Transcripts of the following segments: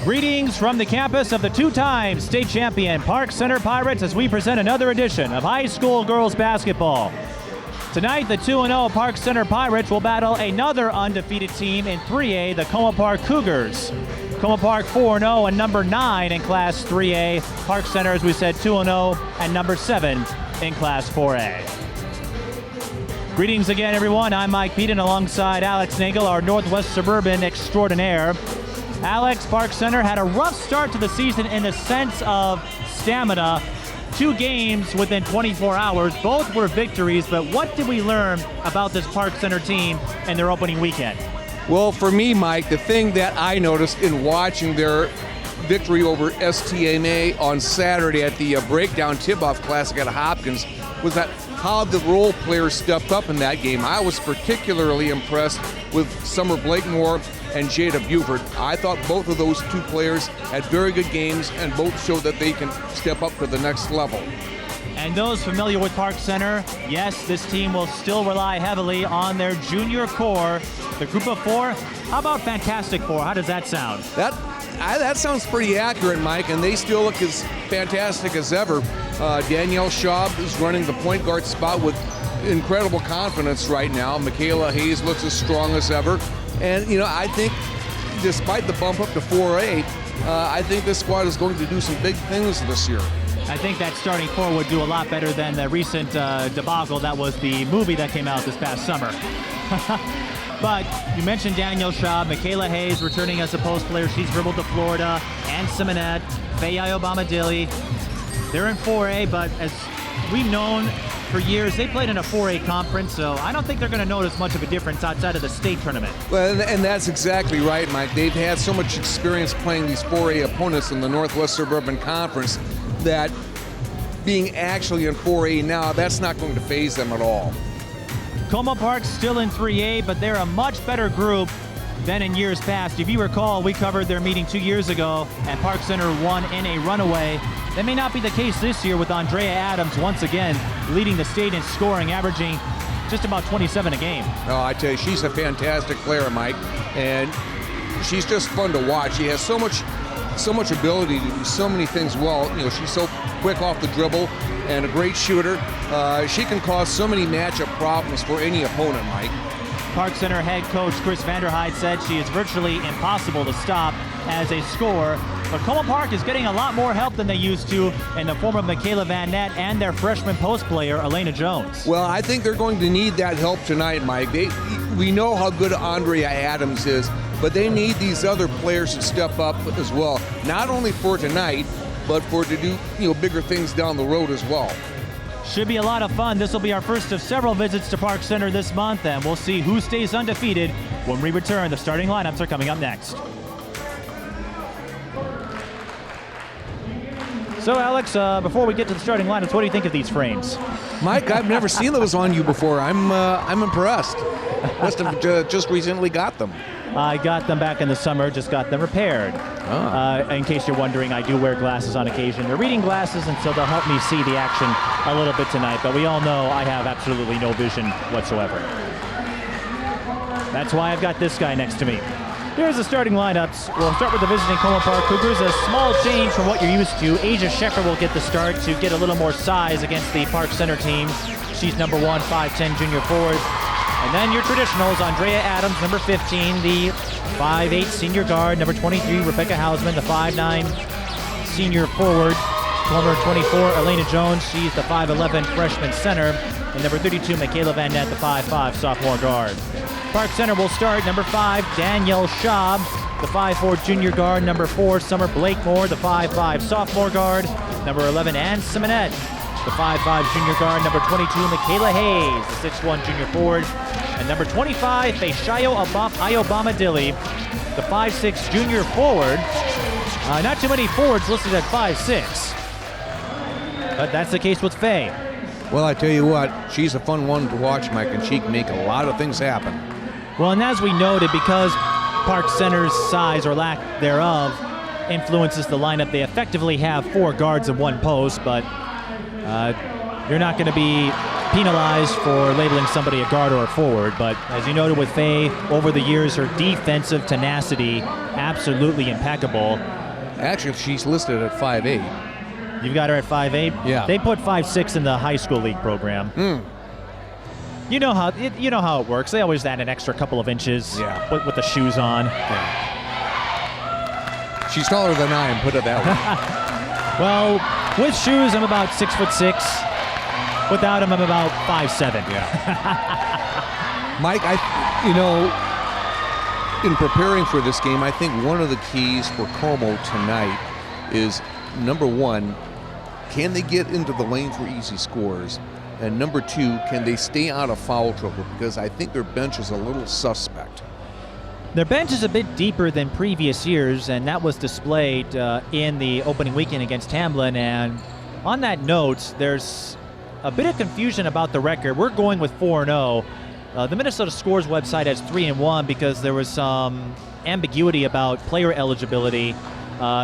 Greetings from the campus of the two-time state champion Park Center Pirates as we present another edition of high school girls basketball. Tonight, the 2-0 Park Center Pirates will battle another undefeated team in 3A, the Como Park Cougars. Como Park 4-0 and number 9 in Class 3A. Park Center, as we said, 2-0 and number 7 in Class 4A. Greetings again, everyone. I'm Mike Peden alongside Alex Nagel, our Northwest Suburban extraordinaire. Alex, Park Center had a rough start to the season in the sense of stamina. 2 games within 24 hours. Both were victories, but what did we learn about this Park Center team in their opening weekend? Well, for me, Mike, the thing that I noticed in watching their victory over STMA on Saturday at the Breakdown Tip-Off Classic at Hopkins was that how the role players stepped up in that game. I was particularly impressed with Summer Blakemore and Jada Buford. I thought both of those 2 players had very good games and both showed that they can step up to the next level. And those familiar with Park Center, yes, this team will still rely heavily on their junior core. The group of 4, how about Fantastic Four? How does that sound? That sounds pretty accurate, Mike, and they still look as fantastic as ever. Danielle Schaub is running the point guard spot with incredible confidence right now. Mikayla Hayes looks as strong as ever. And, I think despite the bump up to 4A, I think this squad is going to do some big things this year. I think that starting 4 would do a lot better than the recent debacle that was the movie that came out this past summer. But you mentioned Danielle Schaub, Mikayla Hayes returning as a post player. She's dribbled to Florida. And Simonette, Faye Obama Dilly. They're in 4A, but as we've known for years, they played in a 4A conference, so I don't think they're going to notice much of a difference outside of the state tournament. Well, and that's exactly right, Mike. They've had so much experience playing these 4A opponents in the Northwest Suburban Conference that being actually in 4A now, that's not going to faze them at all. Como Park's still in 3A, but they're a much better group than in years past. If you recall, we covered their meeting 2 years ago, and Park Center won in a runaway. That may not be the case this year with Andrayah Adams once again leading the state in scoring, averaging just about 27 a game. Oh, I tell you, she's a fantastic player, Mike, and she's just fun to watch. She has so much ability to do so many things well. She's so quick off the dribble and a great shooter. She can cause so many matchup problems for any opponent, Mike. Park Center head coach Chris Vanderhyde said she is virtually impossible to stop as a scorer. But Como Park is getting a lot more help than they used to in the form of Michaela Van Nett and their freshman post player, Elena Jones. Well, I think they're going to need that help tonight, Mike. We know how good Andrayah Adams is, but they need these other players to step up as well. Not only for tonight, but for to do bigger things down the road as well. Should be a lot of fun. This will be our first of several visits to Park Center this month, and we'll see who stays undefeated when we return. The starting lineups are coming up next. So, Alex, before we get to the starting lineups, what do you think of these frames? Mike, I've never seen those on you before. I'm impressed. Must have just recently got them. I got them back in the summer, just got them repaired. In case you're wondering, I do wear glasses on occasion. They're reading glasses, and so they'll help me see the action a little bit tonight, but we all know I have absolutely no vision whatsoever. That's why I've got this guy next to me. Here's the starting lineups. We'll start with the visiting Como Park Cougars. A small change from what you're used to. Asia Shecker will get the start to get a little more size against the Park Center team. She's number 1, 5'10" junior forward. And then your traditionals, Andrayah Adams, number 15, the 5'8" senior guard. Number 23, Rebecca Hausman, the 5'9" senior forward. Number 24, Elena Jones, she's the 5'11" freshman center. And number 32, Mikayla Van Nett, the 5'5" sophomore guard. Park Center will start. Number 5, Danielle Schaub, the 5'4" junior guard. Number 4, Summer Blakemore, the 5'5" sophomore guard. Number 11, Ann Simonette, the 5'5" junior guard. Number 22, Mikayla Hayes, the 6'1" junior forward. And number 25, Faye Obama Dilly, the 5'6" junior forward. Not too many forwards listed at 5'6", but that's the case with Faye. Well, I tell you what, she's a fun one to watch, Mike, and she can make a lot of things happen. Well, and as we noted, because Park Center's size or lack thereof influences the lineup, they effectively have 4 guards and 1 post, but you're not going to be penalized for labeling somebody a guard or a forward, but as you noted with Faye, over the years, her defensive tenacity, absolutely impeccable. Actually, she's listed at 5'8". You've got her at 5'8"? Yeah. They put 5'6" in the high school league program. You know how it works. They always add an extra couple of inches with the shoes on. Yeah. She's taller than I am, put it that way. Well, with shoes, I'm about 6'6". Without them, I'm about 5'7". Yeah. Mike, in preparing for this game, I think one of the keys for Como tonight is, number one, can they get into the lane for easy scores? And number two, can they stay out of foul trouble? Because I think their bench is a little suspect. Their bench is a bit deeper than previous years, and that was displayed in the opening weekend against Hamlin. And on that note, there's a bit of confusion about the record. We're going with 4-0. The Minnesota Scores website has 3-1 because there was some ambiguity about player eligibility.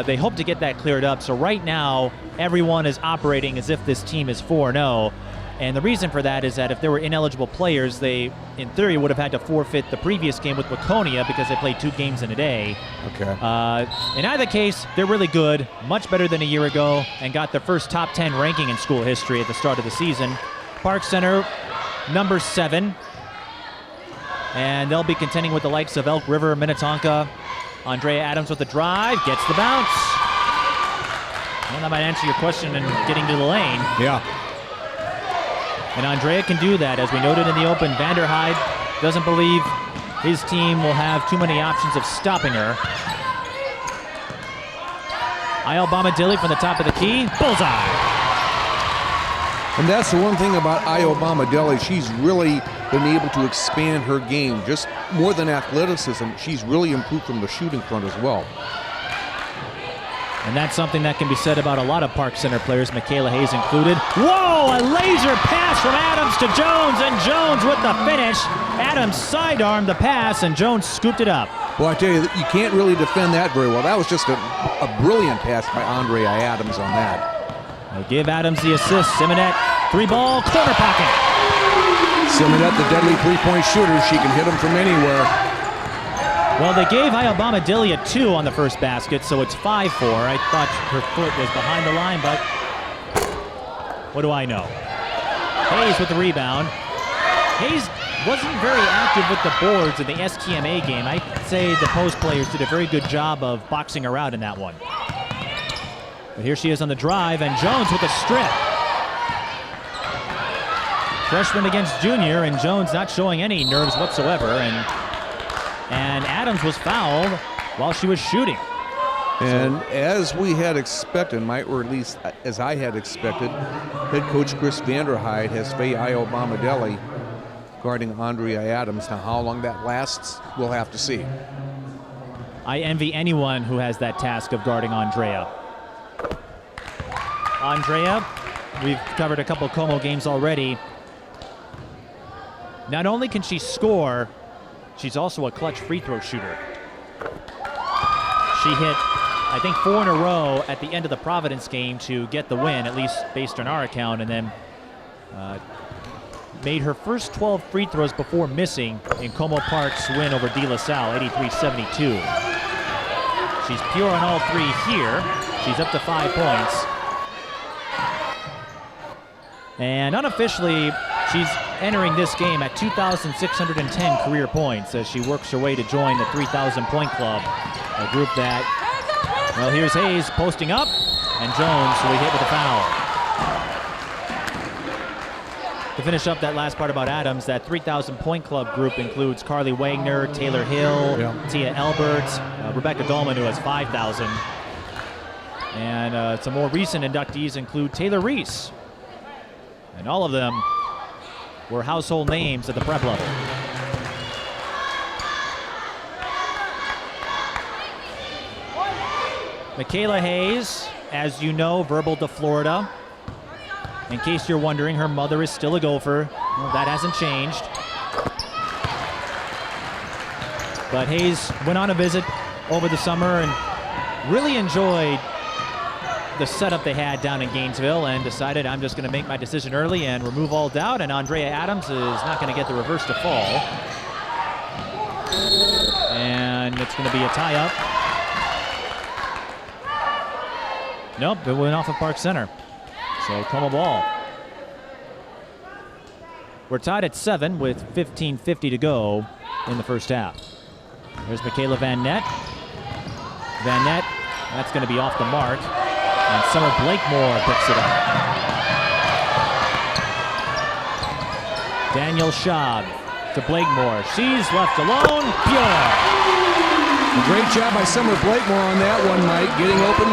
They hope to get that cleared up. So right now, everyone is operating as if this team is 4-0. And the reason for that is that if there were ineligible players, they, in theory, would have had to forfeit the previous game with Waconia because they played 2 games in a day. Okay. In either case, they're really good, much better than a year ago, and got their first top 10 ranking in school history at the start of the season. Park Center, number 7. And they'll be contending with the likes of Elk River, Minnetonka. Andrayah Adams with the drive, gets the bounce. Well, that might answer your question in getting to the lane. Yeah. And Andrayah can do that. As we noted in the open, Vanderhyde doesn't believe his team will have too many options of stopping her. Ayobama Dilly from the top of the key, bullseye. And that's the one thing about Ayobama Delhi. She's really been able to expand her game. Just more than athleticism, she's really improved from the shooting front as well. And that's something that can be said about a lot of Park Center players, Mikayla Hayes included. Whoa, a laser pass from Adams to Jones, and Jones with the finish. Adams sidearmed the pass, and Jones scooped it up. Well, I tell you, you can't really defend that very well. That was just a brilliant pass by Andrayah Adams on that. They'll give Adams the assist. Simonette, 3-ball, corner pocket. Simonette, the deadly three-point shooter. She can hit them from anywhere. Well, they gave Ayobama Dilly a 2 on the first basket, so it's 5-4. I thought her foot was behind the line, but what do I know? Hayes with the rebound. Hayes wasn't very active with the boards in the STMA game. I'd say the post players did a very good job of boxing her out in that one. But here she is on the drive, and Jones with a strip. Freshman against junior, and Jones not showing any nerves whatsoever, and Adams was fouled while she was shooting. And as we had expected, or at least as I had expected, head coach Chris Vanderhyde has Faye Ayobama Delhi guarding Andrayah Adams. Now, how long that lasts, we'll have to see. I envy anyone who has that task of guarding Andrayah. Andrayah, we've covered a couple Como games already. Not only can she score, she's also a clutch free throw shooter. She hit, I think, 4 in a row at the end of the Providence game to get the win, at least based on our account, and then made her first 12 free throws before missing in Como Park's win over De La Salle, 83-72. She's pure on all 3 here. She's up to 5 points. And unofficially, she's entering this game at 2,610 career points as she works her way to join the 3,000-point club, a group that, well, here's Hayes posting up, and Jones will be hit with a foul. To finish up that last part about Adams, that 3,000-point club group includes Carly Wagner, Taylor Hill, Tia Elbert, Rebecca Dolman, who has 5,000. And some more recent inductees include Taylor Reese. And all of them were household names at the prep level. Mikayla Hayes, as you know, verbal to Florida. In case you're wondering, her mother is still a Gopher. Well, that hasn't changed. But Hayes went on a visit over the summer and really enjoyed the setup they had down in Gainesville and decided I'm just going to make my decision early and remove all doubt, and Andrayah Adams is not going to get the reverse to fall. And it's going to be a tie-up. Nope, it went off of Park Center. So Como ball. We're tied at 7 with 15:50 to go in the first half. There's Mikayla Van Net. Van Net, that's going to be off the mark. And Summer Blakemore picks it up. Daniel Schaub to Blakemore. She's left alone. Pure. A great job by Summer Blakemore on that one, Mike, getting open.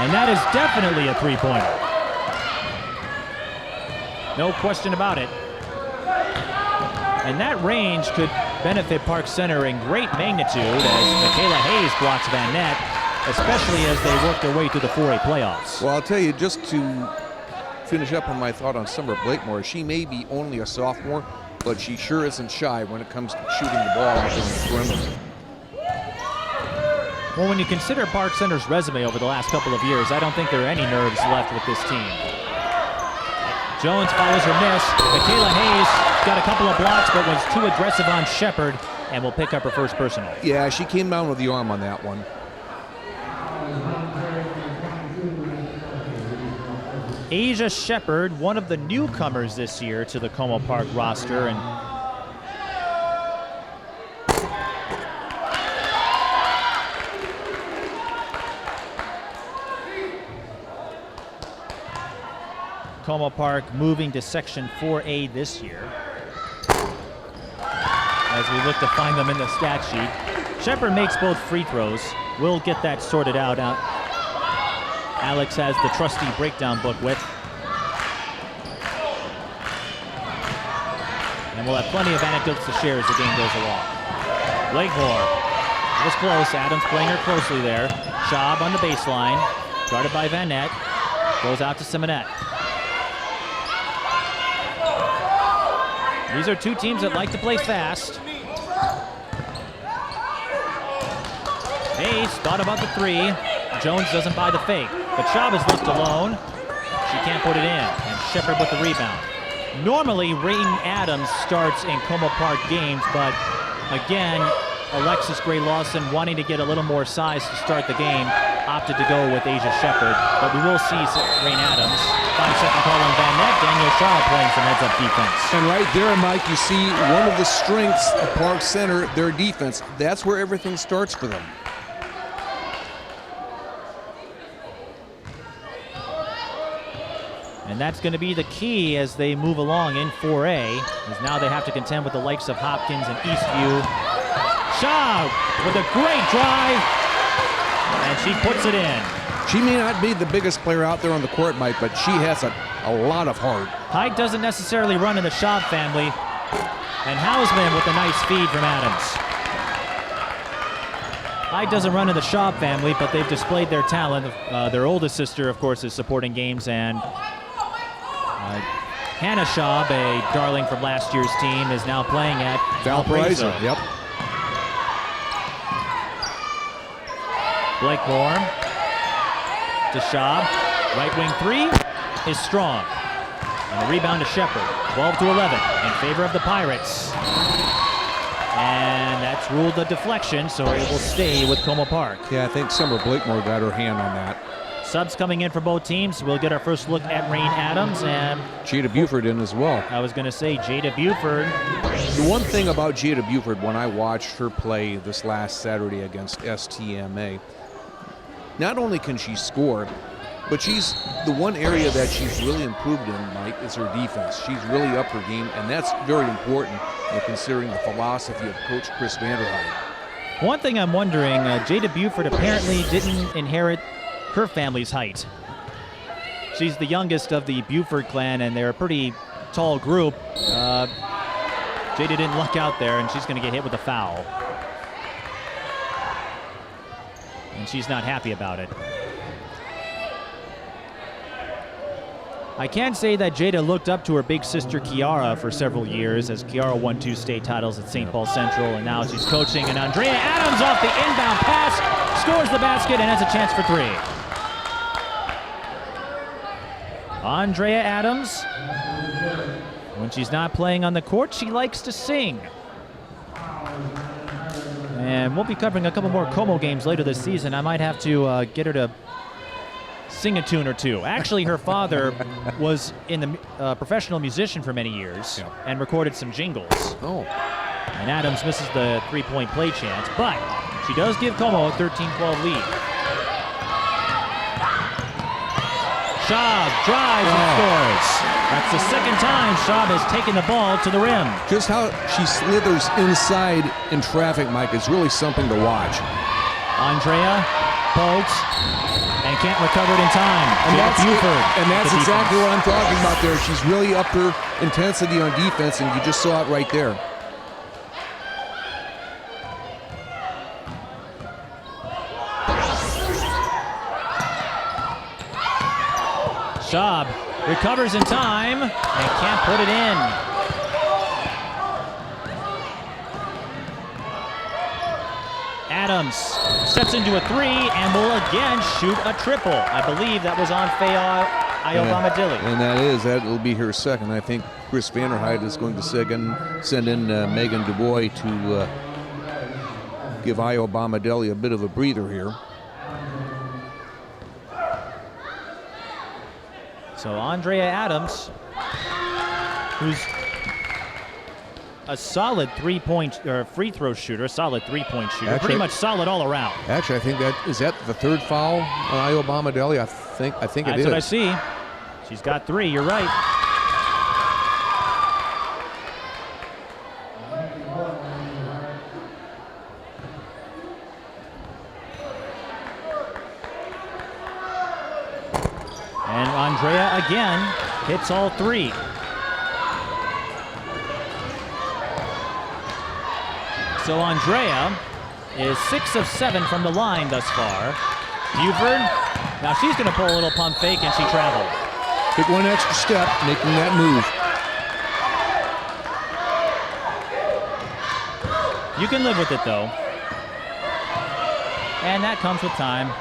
And that is definitely a three-pointer. No question about it. And that range could benefit Park Center in great magnitude as Mikayla Hayes blocks Van Net, especially as they work their way through the 4A playoffs. Well, I'll tell you, just to finish up on my thought on Summer Blakemore, she may be only a sophomore, but she sure isn't shy when it comes to shooting the ball on the perimeter. Well, when you consider Park Center's resume over the last couple of years, I don't think there are any nerves left with this team. Jones follows her miss. Mikayla Hayes got a couple of blocks, but was too aggressive on Shepard and will pick up her first personal. Yeah, she came down with the arm on that one. Asia Shepard, one of the newcomers this year to the Como Park roster, and Como Park moving to Section 4A this year. As we look to find them in the stat sheet. Shepard makes both free throws. We'll get that sorted out. Alex has the trusty breakdown book with. And we'll have plenty of anecdotes to share as the game goes along. Blakemore was close. Adams playing her closely there. Schaub on the baseline. Guarded by Van Net. Goes out to Simonette. These are two teams that like to play fast. Hayes thought about the three. Jones doesn't buy the fake, but Schaub is left alone. She can't put it in, and Shepard with the rebound. Normally, Rain Adams starts in Como Park games, but again, Alexis Gray-Lawson, wanting to get a little more size to start the game, opted to go with Asia Shepard, but we will see Rain Adams. 5-second call on Van Net. Daniel Shaw playing some heads-up defense. And right there, Mike, you see one of the strengths of Park Center, their defense. That's where everything starts for them. And that's going to be the key as they move along in 4A, as now they have to contend with the likes of Hopkins and Eastview. Shaw with a great drive, and she puts it in. She may not be the biggest player out there on the court, Mike, but she has a lot of heart. Height doesn't necessarily run in the Schaub family, and Hausman with a nice feed from Adams. Height doesn't run in the Schaub family, but they've displayed their talent. Their oldest sister, of course, is supporting games, and Hannah Schaub, a darling from last year's team, is now playing at Valparaiso. Yep. Blakemore to Schaub. Right wing three is strong. And a rebound to Shepard. 12-11 in favor of the Pirates. And that's ruled a deflection, so it will stay with Como Park. Yeah, I think Summer Blakemore got her hand on that. Subs coming in for both teams. We'll get our first look at Rain Adams and Jada Buford in as well. I was going to say Jada Buford. The one thing about Jada Buford, when I watched her play this last Saturday against STMA, not only can she score, but she's the one area that she's really improved in, Mike, is her defense. She's really up her game, and that's very important considering the philosophy of Coach Chris Vanderhyde. One thing I'm wondering, Jada Buford apparently didn't inherit her family's height. She's the youngest of the Buford clan, and they're a pretty tall group. Jada didn't luck out there, and she's going to get hit with a foul. And she's not happy about it. I can say that Jada looked up to her big sister Kiara for several years, as Kiara won 2 state titles at St. Paul Central, and now she's coaching. And Andrayah Adams off the inbound pass, scores the basket, and has a chance for 3. Andrayah Adams, when she's not playing on the court, she likes to sing. And we'll be covering a couple more Como games later this season. I might have to get her to sing a tune or two. Actually, her father was in the professional musician for many years and recorded some jingles. Oh. And Adams misses the three-point play chance, but she does give Como a 13-12 lead. Schaub drives and scores. That's the second time Schaub has taken the ball to the rim. Just how she slithers inside in traffic, Mike, is really something to watch. Andrayah pokes and can't recover it in time. And that's exactly what I'm talking about there. She's really upped her intensity on defense, and you just saw it right there. Schaub recovers in time and can't put it in. Adams steps into a three and will again shoot a triple. I believe that was on Faye Ayobamadili. And that'll be her second. I think Chris Vanderhyde is going to send in Megan Dubois to give Ayobamadili a bit of a breather here. So Andrayah Adams, who's a solid free throw shooter, solid three-point shooter, pretty much solid all around. Actually, I think is that the third foul on Ayobamadili? I think it is. That's what I see. She's got three. You're right. And Andrayah again hits all three. So Andrayah is 6 of 7 from the line thus far. Buford, now she's going to pull a little pump fake and she traveled. Took one extra step, making that move. You can live with it though. And that comes with time.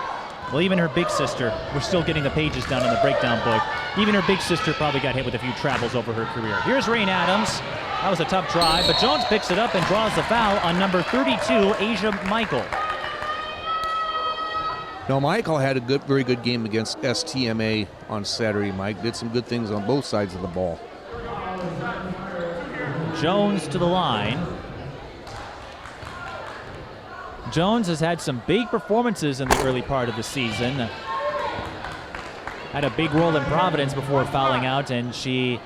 Well, even her big sister, we're still getting the pages down in the breakdown book. Even her big sister probably got hit with a few travels over her career. Here's Rain Adams. That was a tough drive, but Jones picks it up and draws the foul on number 32, Asia Michael. Now, Michael had a very good game against STMA on Saturday. Mike did some good things on both sides of the ball. Jones to the line. Jones has had some big performances in the early part of the season. Had a big role in Providence before fouling out, and she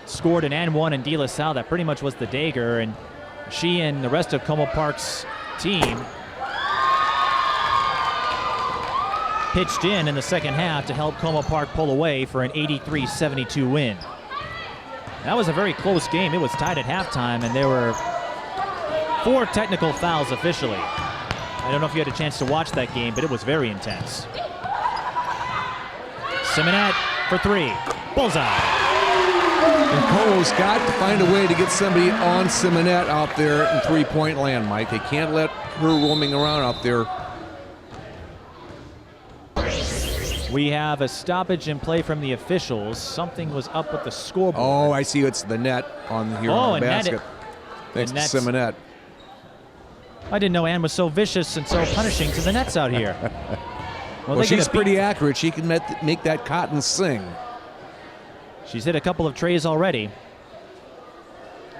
scored an and one in De La Salle. That pretty much was the dagger, and she and the rest of Como Park's team pitched in the second half to help Como Park pull away for an 83-72 win. That was a very close game. It was tied at halftime, and there were 4 technical fouls officially. I don't know if you had a chance to watch that game, but it was very intense. Simonette for 3. Bullseye. And Como's got to find a way to get somebody on Simonette out there in three-point land, Mike. They can't let her roaming around out there. We have a stoppage in play from the officials. Something was up with the scoreboard. Oh, I see. It's the net on here on the basket. Thanks to Simonette. I didn't know Ann was so vicious and so punishing to the nets out here. Well, she's pretty accurate. She can make that cotton sing. She's hit a couple of trays already.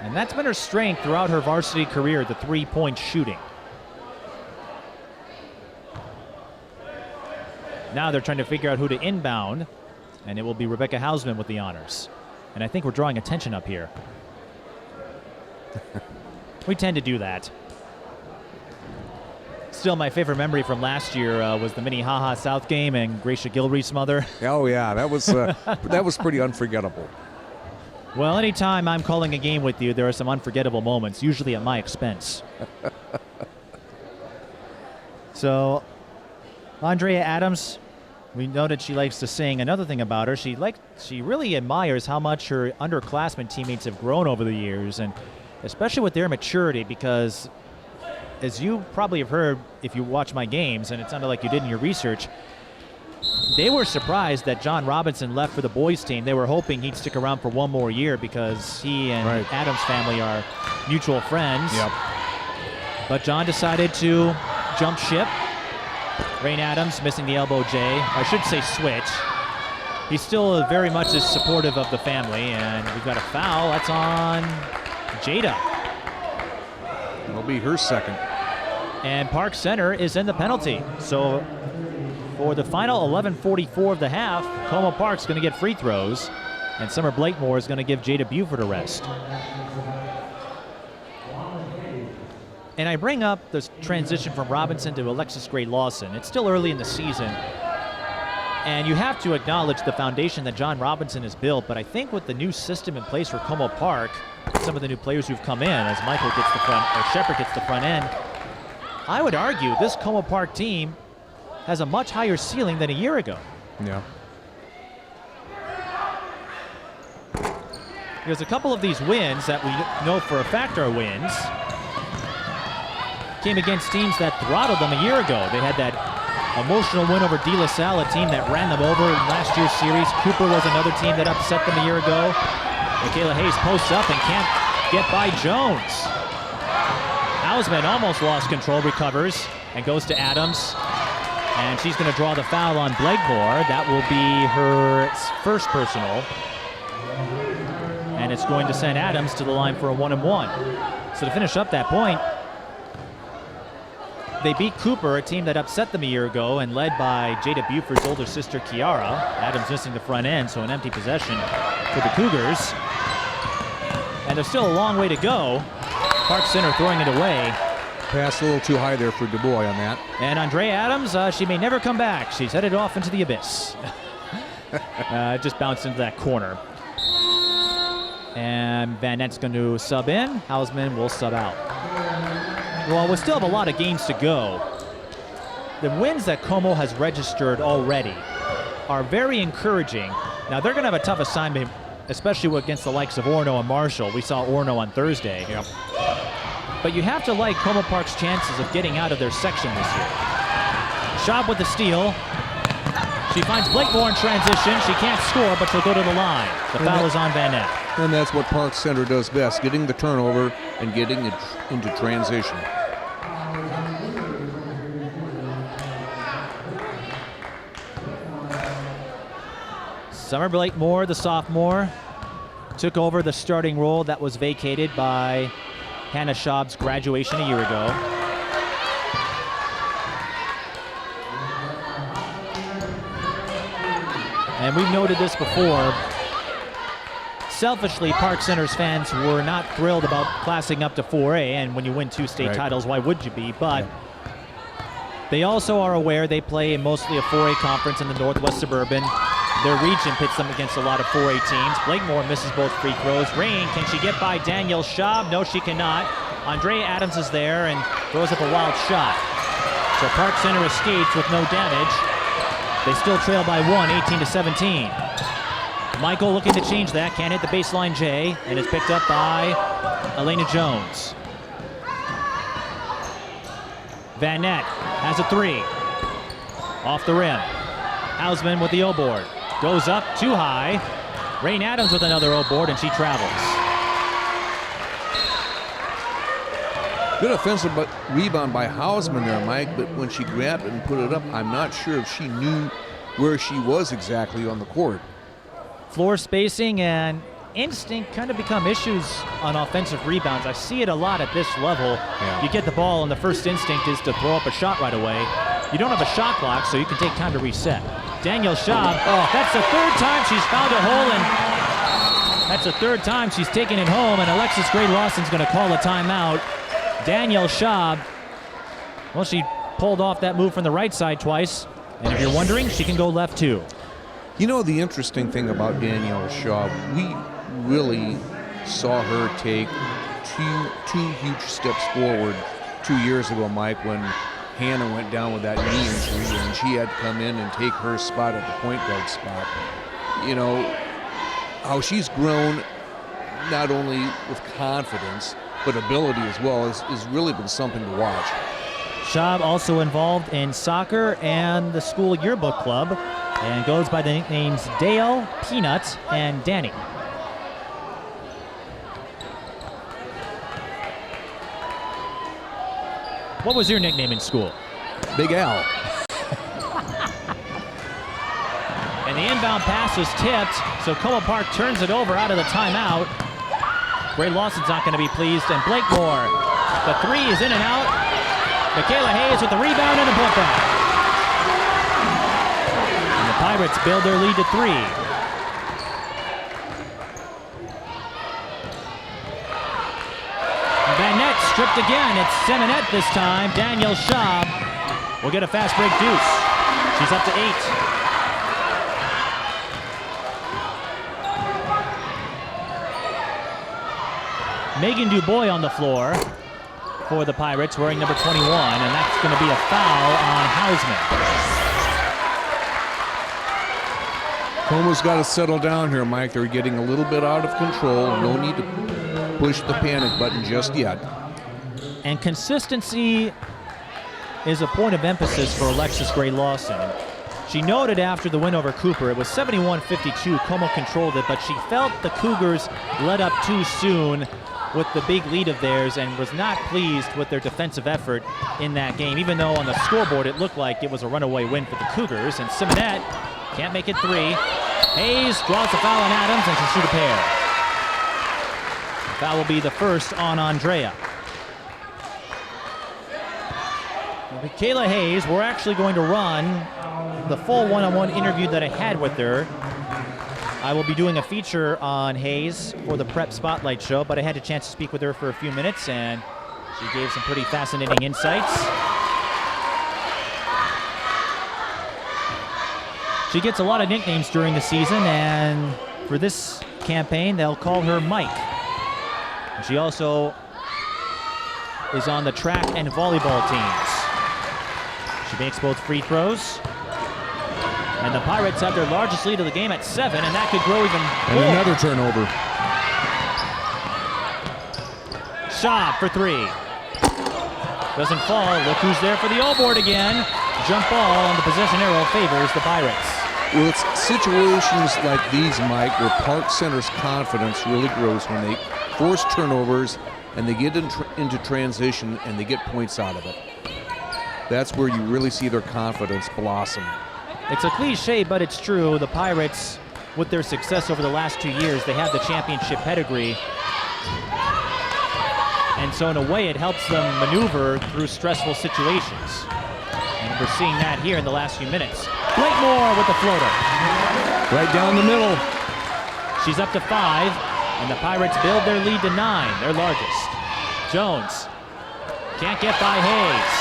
And that's been her strength throughout her varsity career, the three-point shooting. Now they're trying to figure out who to inbound, and it will be Rebecca Hausman with the honors. And I think we're drawing attention up here. We tend to do that. Still, my favorite memory from last year was the Minnehaha South game and Gracia Gilreath's mother. Oh yeah, that was pretty unforgettable. Well, anytime I'm calling a game with you, there are some unforgettable moments, usually at my expense. So, Andrayah Adams, we noted she likes to sing. Another thing about her, she really admires how much her underclassmen teammates have grown over the years, and especially with their maturity, because as you probably have heard if you watch my games, and it sounded like you did in your research, They were surprised that John Robinson left for the boys team. They were hoping he'd stick around for one more year because he and Adams' family are mutual friends. Yep. But John decided to jump ship. Rain Adams missing the elbow J. I should say switch. He still very much is supportive of the family, and we've got a foul. That's on Jada. It'll be her second. And Park Center is in the penalty. So for the final 11:44 of the half, Como Park's going to get free throws, and Summer Blakemore is going to give Jada Buford a rest. And I bring up this transition from Robinson to Alexis Gray Lawson. It's still early in the season, and you have to acknowledge the foundation that John Robinson has built, but I think with the new system in place for Como Park, some of the new players who've come in, as Michael gets the front, or Shepard gets the front end, I would argue this Como Park team has a much higher ceiling than a year ago. Yeah. Because a couple of these wins that we know for a fact are wins came against teams that throttled them a year ago. They had that emotional win over De La Salle, a team that ran them over in last year's series. Cooper was another team that upset them a year ago. Mikayla Hayes posts up and can't get by Jones. Hausman almost lost control, recovers, and goes to Adams. And she's going to draw the foul on Blakemore. That will be her first personal. And it's going to send Adams to the line for a 1-and-1. So to finish up that point, they beat Cooper, a team that upset them a year ago and led by Jada Buford's older sister, Kiara. Adams missing the front end, so an empty possession for the Cougars. And there's still a long way to go. Park Center throwing it away. Pass a little too high there for DuBois on that. And Andrayah Adams, she may never come back. She's headed off into the abyss. Just bounced into that corner. And Van Net's going to sub in. Hausman will sub out. Well, we still have a lot of games to go. The wins that Como has registered already are very encouraging. Now, they're going to have a tough assignment, especially against the likes of Orono and Marshall. We saw Orono on Thursday. Yep. But you have to like Como Park's chances of getting out of their section this year. Schaub with the steal. She finds Blakemore in transition. She can't score, but she'll go to the line. The foul is on Van Net. And that's what Park Center does best, getting the turnover and getting it into transition. Summer Blakemore, the sophomore, took over the starting role that was vacated by Hannah Schaub's graduation a year ago. And we've noted this before. Selfishly, Park Center's fans were not thrilled about classing up to 4A, and when you win 2 state titles, why would you be? But they also are aware they play in mostly a 4A conference in the Northwest Suburban. Their region pits them against a lot of 4A teams. Blakemore misses both free throws. Rain, can she get by Danielle Schaub? No, she cannot. Andrayah Adams is there and throws up a wild shot. So Park Center escapes with no damage. They still trail by 1, 18-17. Michael looking to change that, can't hit the baseline J, and it's picked up by Elena Jones. Van Net has a 3. Off the rim. Hausman with the O-board. Goes up too high. Rain Adams with another O-board, and she travels. Good offensive rebound by Hausman there, Mike, but when she grabbed it and put it up, I'm not sure if she knew where she was exactly on the court. Floor spacing and instinct kind of become issues on offensive rebounds. I see it a lot at this level. Yeah. You get the ball and the first instinct is to throw up a shot right away. You don't have a shot clock, so you can take time to reset. Danielle Schaub, that's the third time she's found a hole, and that's the third time she's taken it home, and Alexis Gray Lawson's going to call a timeout. Danielle Schaub, well, she pulled off that move from the right side twice, and if you're wondering, she can go left too. You know, the interesting thing about Danielle Schaub, we really saw her take two huge steps forward 2 years ago, Mike, when Hannah went down with that knee injury and she had to come in and take her spot at the point guard spot. You know, how she's grown not only with confidence, but ability as well has really been something to watch. Schaub also involved in soccer and the school yearbook club. and goes by the nicknames Dale, Peanut, and Danny. What was your nickname in school? Big Al. And the inbound pass was tipped, so Como Park turns it over out of the timeout. Gray Lawson's not going to be pleased, and Blakemore, the three is in and out. Mikayla Hayes with the rebound and the putback. And the Pirates build their lead to 3. Van Nett stripped again. It's Seminette this time. Danielle Schaub will get a fast break deuce. She's up to 8. Megan Dubois on the floor for the Pirates, wearing number 21, and that's going to be a foul on Hausman. Como's got to settle down here, Mike. They're getting a little bit out of control. No need to push the panic button just yet. And consistency is a point of emphasis for Alexis Gray Lawson. She noted after the win over Cooper, it was 71-52, Como controlled it, but she felt the Cougars let up too soon with the big lead of theirs and was not pleased with their defensive effort in that game, even though on the scoreboard it looked like it was a runaway win for the Cougars. And Simonette can't make it 3. Hayes draws the foul on Adams and can shoot a pair. That will be the first on Andrayah. Mikayla Hayes, we're actually going to run the full one-on-one interview that I had with her. I will be doing a feature on Hayes for the Prep Spotlight show, but I had a chance to speak with her for a few minutes, and she gave some pretty fascinating insights. She gets a lot of nicknames during the season, and for this campaign, they'll call her Mike. She also is on the track and volleyball teams. She makes both free throws. And the Pirates have their largest lead of the game at 7, and that could grow even more. And another turnover. Schaub for 3. Doesn't fall. Look who's there for the O-board again. Jump ball, and the possession arrow favors the Pirates. Well, it's situations like these, Mike, where Park Center's confidence really grows when they force turnovers and they get into transition and they get points out of it. That's where you really see their confidence blossom. It's a cliche, but it's true. The Pirates, with their success over the last 2 years, they have the championship pedigree. And so in a way, it helps them maneuver through stressful situations. And we're seeing that here in the last few minutes. Blakemore with the floater. Right down the middle. She's up to 5, and the Pirates build their lead to 9, their largest. Jones can't get by Hayes.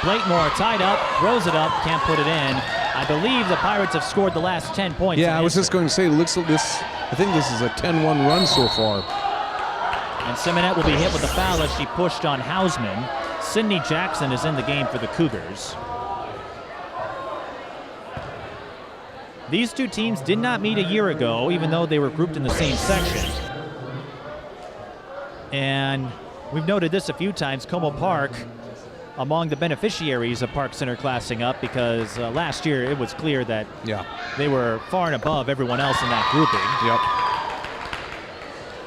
Blakemore tied up, throws it up, can't put it in. I believe the Pirates have scored the last 10 points. Yeah, I was just going to say, looks like this. I think this is a 10-1 run so far. And Simonette will be hit with a foul as she pushed on Hausman. Sydney Jackson is in the game for the Cougars. These two teams did not meet a year ago, even though they were grouped in the same section. And we've noted this a few times, Como Park among the beneficiaries of Park Center classing up, because last year it was clear that they were far and above everyone else in that grouping.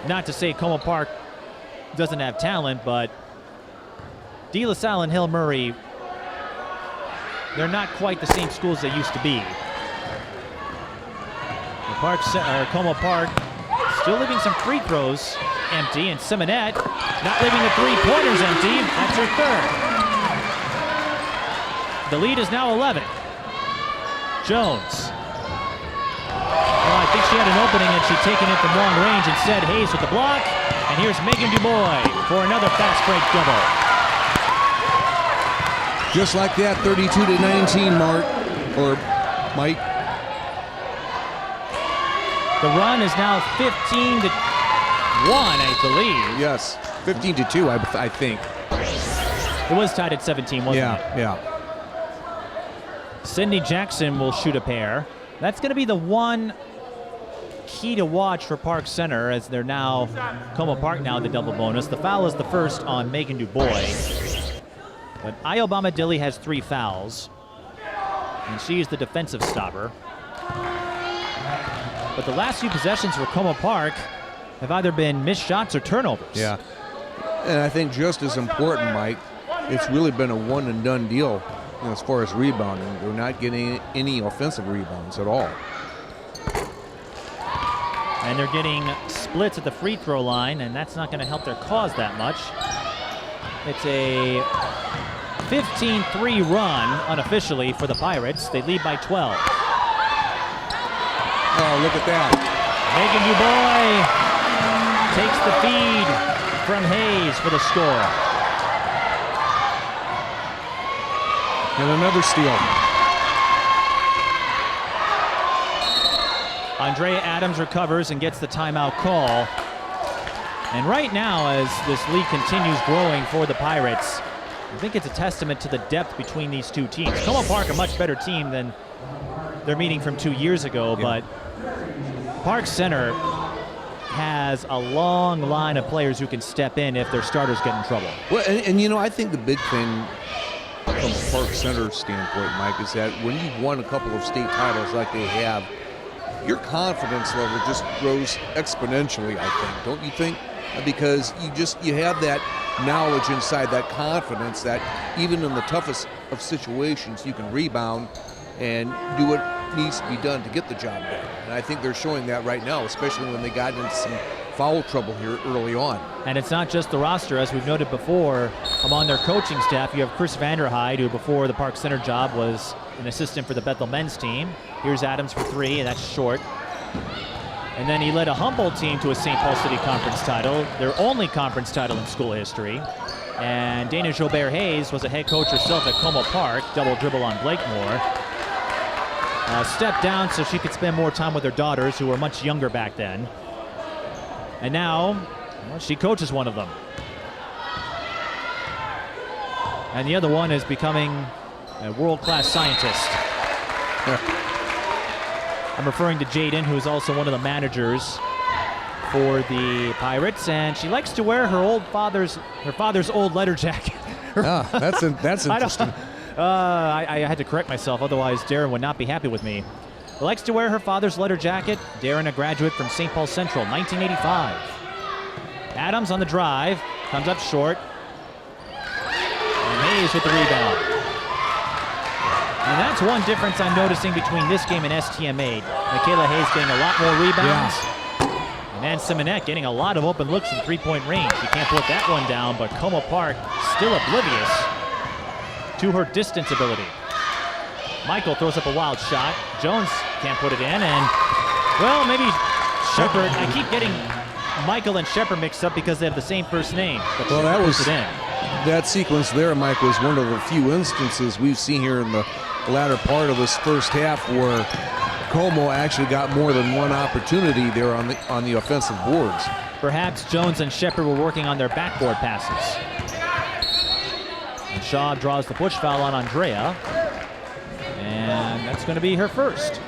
Not to say Como Park doesn't have talent, but De La Salle and Hill Murray, they're not quite the same schools they used to be. Como Park still leaving some free throws empty, and Simonette not leaving the three-pointers empty. That's her third. The lead is now 11. Jones. Well, I think she had an opening and she'd taken it from long range. Instead, Hayes with the block. And here's Megan Dubois for another fast break double. Just like that, 32-19, Mark, or Mike. The run is now 15-1, I believe. Yes, 15-2, I think. It was tied at 17, wasn't it? Yeah. Sydney Jackson will shoot a pair. That's going to be the one key to watch for Park Center as they're now, Como Park now the double bonus. The foul is the first on Megan Dubois. But Ayobama Dilly has 3 fouls, and she's the defensive stopper. But the last few possessions for Como Park have either been missed shots or turnovers. Yeah. And I think just as important, Mike, it's really been a one-and-done deal as far as rebounding. They're not getting any offensive rebounds at all. And they're getting splits at the free throw line, and that's not going to help their cause that much. It's a 15-3 run unofficially for the Pirates. They lead by 12. Oh, look at that. Megan Dubois takes the feed from Hayes for the score. And another steal. Andrayah Adams recovers and gets the timeout call. And right now, as this lead continues growing for the Pirates, I think it's a testament to the depth between these two teams. Como Park, a much better team than their meeting from 2 years ago, but Park Center has a long line of players who can step in if their starters get in trouble. Well, and you know, I think the big thing from a Park Center standpoint, Mike, is that when you've won a couple of state titles like they have, your confidence level just grows exponentially, I think, don't you think? Because you have that knowledge inside, that confidence that even in the toughest of situations, you can rebound and do what needs to be done to get the job done. And I think they're showing that right now, especially when they got into some foul trouble here early on. And it's not just the roster, as we've noted before. Among their coaching staff, you have Chris Vanderhyde, who before the Park Center job was an assistant for the Bethel men's team. Here's Adams for 3, and that's short. And then he led a Humboldt team to a St. Paul City Conference title, their only conference title in school history. And Dana Jobert Hayes was a head coach herself at Como Park, double dribble on Blakemore. Stepped down so she could spend more time with her daughters, who were much younger back then. And now, well, she coaches one of them. And the other one is becoming a world-class scientist. I'm referring to Jaden, who is also one of the managers for the Pirates, and she likes to wear her father's old letter jacket. That's interesting. I had to correct myself, otherwise Darren would not be happy with me. She likes to wear her father's letter jacket. Darren, a graduate from St. Paul Central, 1985. Adams on the drive, comes up short. And Hayes with the rebound. And that's one difference I'm noticing between this game and STM8. Mikayla Hayes getting a lot more rebounds. Yeah. And Ann Simonette getting a lot of open looks in three-point range. She can't put that one down, but Como Park still oblivious to her distance ability. Michael throws up a wild shot. Jones can't put it in, and, well, maybe Shepard. I keep getting Michael and Shepard mixed up because they have the same first name. But well, that was it in. That sequence there, Mike, was one of the few instances we've seen here in the latter part of this first half where Como actually got more than one opportunity there on the offensive boards. Perhaps Jones and Shepard were working on their backboard passes. And Shaw draws the push foul on Andrayah. And that's going to be her first.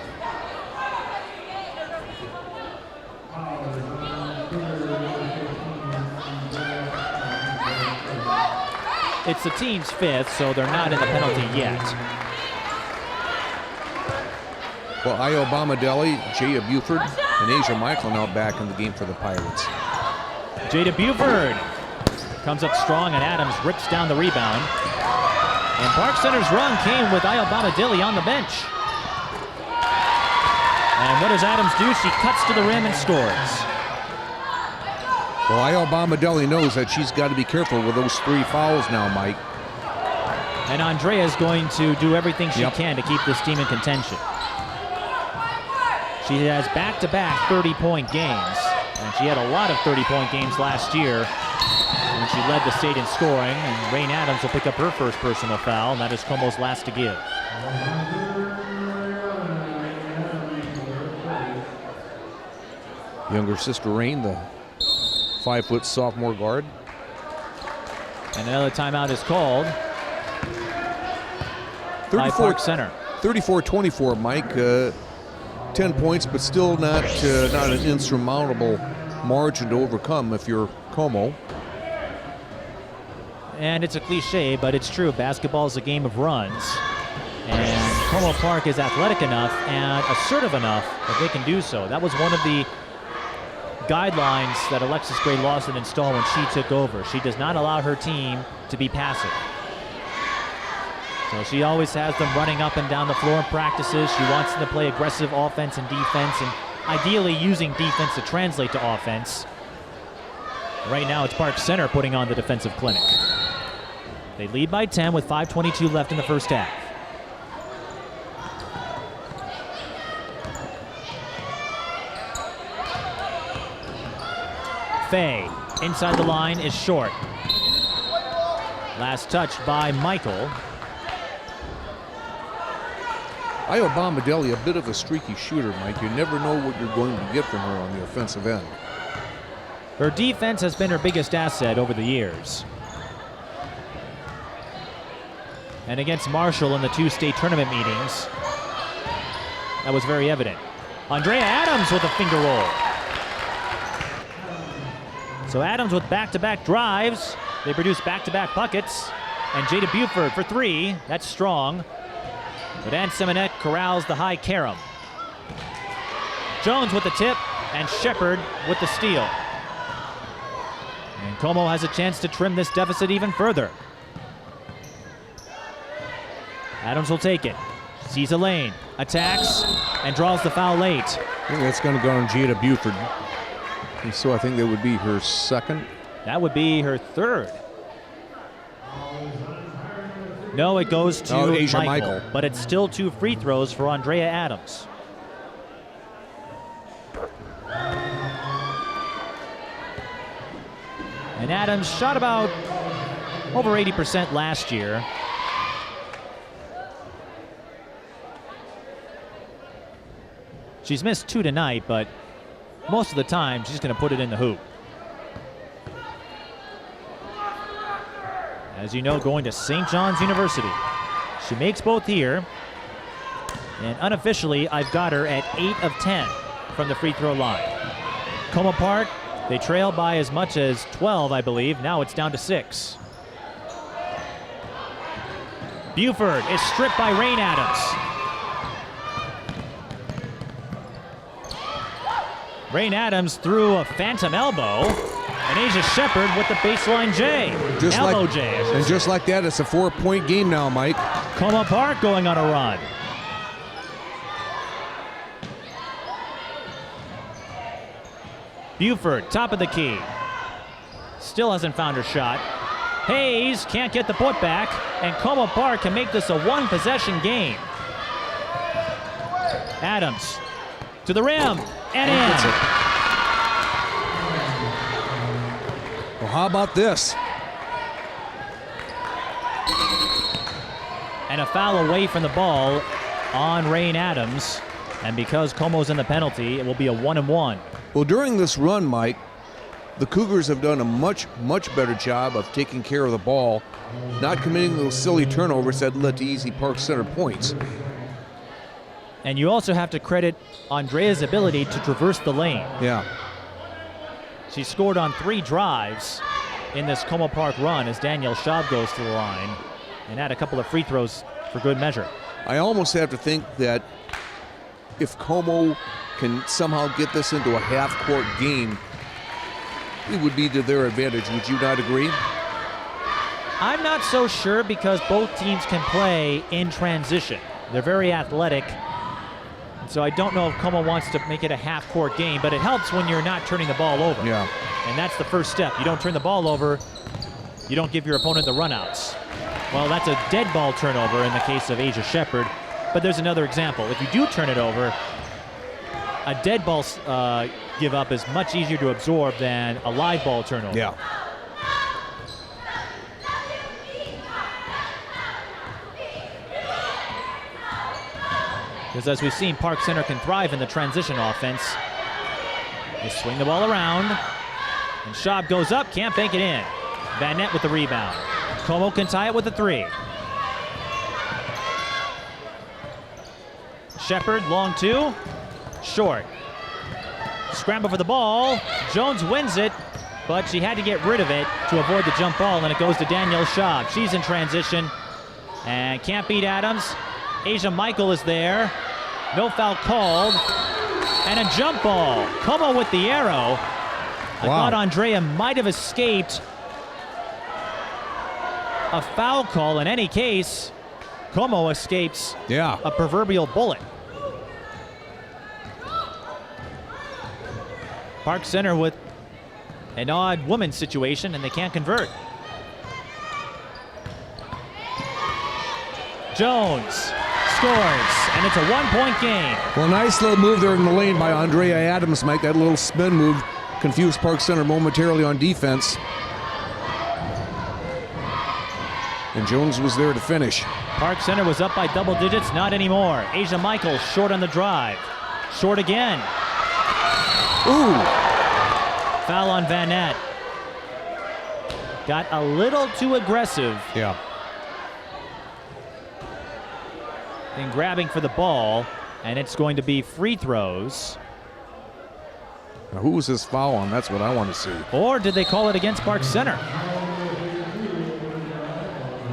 It's the team's 5th, so they're not in the penalty yet. Well, Ayobama Deli, Jada Buford, and Asia Michael now back in the game for the Pirates. Jada Buford comes up strong, and Adams rips down the rebound. And Park Center's run came with Ayobama Deli on the bench. And what does Adams do? She cuts to the rim and scores. Well, Ayobama Deli knows that she's got to be careful with those 3 fouls now, Mike. And Andrayah is going to do everything she can to keep this team in contention. She has back-to-back 30-point games, and she had a lot of 30-point games last year when she led the state in scoring. And Rain Adams will pick up her first personal foul, and that is Como's last to give. Younger sister Rain, the 5-foot sophomore guard. And another timeout is called by Park Center. 34-24, Mike. 10 points, but still not an insurmountable margin to overcome if you're Como. And it's a cliche, but it's true. Basketball is a game of runs. And Como Park is athletic enough and assertive enough that they can do so. That was one of the guidelines that Alexis Gray Lawson installed when she took over. She does not allow her team to be passive. So she always has them running up and down the floor in practices. She wants them to play aggressive offense and defense, and ideally using defense to translate to offense. Right now it's Park Center putting on the defensive clinic. They lead by 10 with 5:22 left in the first half. Fay inside the line is short. Last touch by Michael. Io Bombadelli, a bit of a streaky shooter, Mike. You never know what you're going to get from her on the offensive end. Her defense has been her biggest asset over the years. And against Marshall in the 2 state tournament meetings, that was very evident. Andrayah Adams with a finger roll. So Adams with back-to-back drives. They produce back-to-back buckets. And Jada Buford for 3. That's strong. But Ann Semenette corrals the high carom. Jones with the tip, and Shepard with the steal. And Como has a chance to trim this deficit even further. Adams will take it. Sees a lane, attacks, and draws the foul late. I think that's going to go on Jada Buford. And so I think that would be her second. That would be her third. No, it goes to Michael, but it's still 2 free throws for Andrayah Adams. And Adams shot about over 80% last year. She's missed 2 tonight, but most of the time she's going to put it in the hoop. As you know, going to St. John's University. She makes both here. And unofficially, I've got her at 8 of 10 from the free throw line. Como Park, they trail by as much as 12, I believe. Now it's down to 6. Buford is stripped by Rain Adams. Rain Adams threw a phantom elbow. And Asia Shepard with the baseline J. Elbow J. And just like that, it's a 4-point game now, Mike. Como Park going on a run. Buford, top of the key. Still hasn't found her shot. Hayes can't get the putback, and Como Park can make this a 1-possession game. Adams to the rim and in. Well, how about this? And a foul away from the ball on Rain Adams. And because Como's in the penalty, it will be a 1-and-1. Well, during this run, Mike, the Cougars have done a much better job of taking care of the ball, not committing those silly turnovers that led to easy Park Center points. And you also have to credit Andrayah's ability to traverse the lane. Yeah. She scored on 3 drives in this Como Park run as Danielle Schaub goes to the line and had a couple of free throws for good measure. I almost have to think that if Como can somehow get this into a half-court game, it would be to their advantage. Would you not agree? I'm not so sure because both teams can play in transition. They're very athletic. So I don't know if Como wants to make it a half-court game, but it helps when you're not turning the ball over. Yeah. And that's the first step. You don't turn the ball over, you don't give your opponent the runouts. Well, that's a dead ball turnover in the case of Asia Shepard, but there's another example. If you do turn it over, a dead ball give up is much easier to absorb than a live ball turnover. Yeah. Because as we've seen, Park Center can thrive in the transition offense. They swing the ball around, and Schaub goes up, can't bank it in. Van Nett with the rebound. Como can tie it with a 3. Shepard, long 2. Short. Scramble for the ball. Jones wins it, but she had to get rid of it to avoid the jump ball, and it goes to Danielle Schaub. She's in transition and can't beat Adams. Asia Michael is there. No foul called. And a jump ball. Como with the arrow. I thought Andrayah might have escaped a foul call. In any case, Como escapes a proverbial bullet. Park Center with an odd women's situation, and they can't convert. Jones scores, and it's a one-point game. Well, nice little move there in the lane by Andrayah Adams, Mike. That little spin move confused Park Center momentarily on defense. And Jones was there to finish. Park Center was up by double digits, not anymore. Asia Michael short on the drive. Short again. Ooh. Foul on Van Nat. Got a little too aggressive. Yeah. In grabbing for the ball, and it's going to be free throws. Now, who was this foul on? That's what I want to see. Or did they call it against Park Center?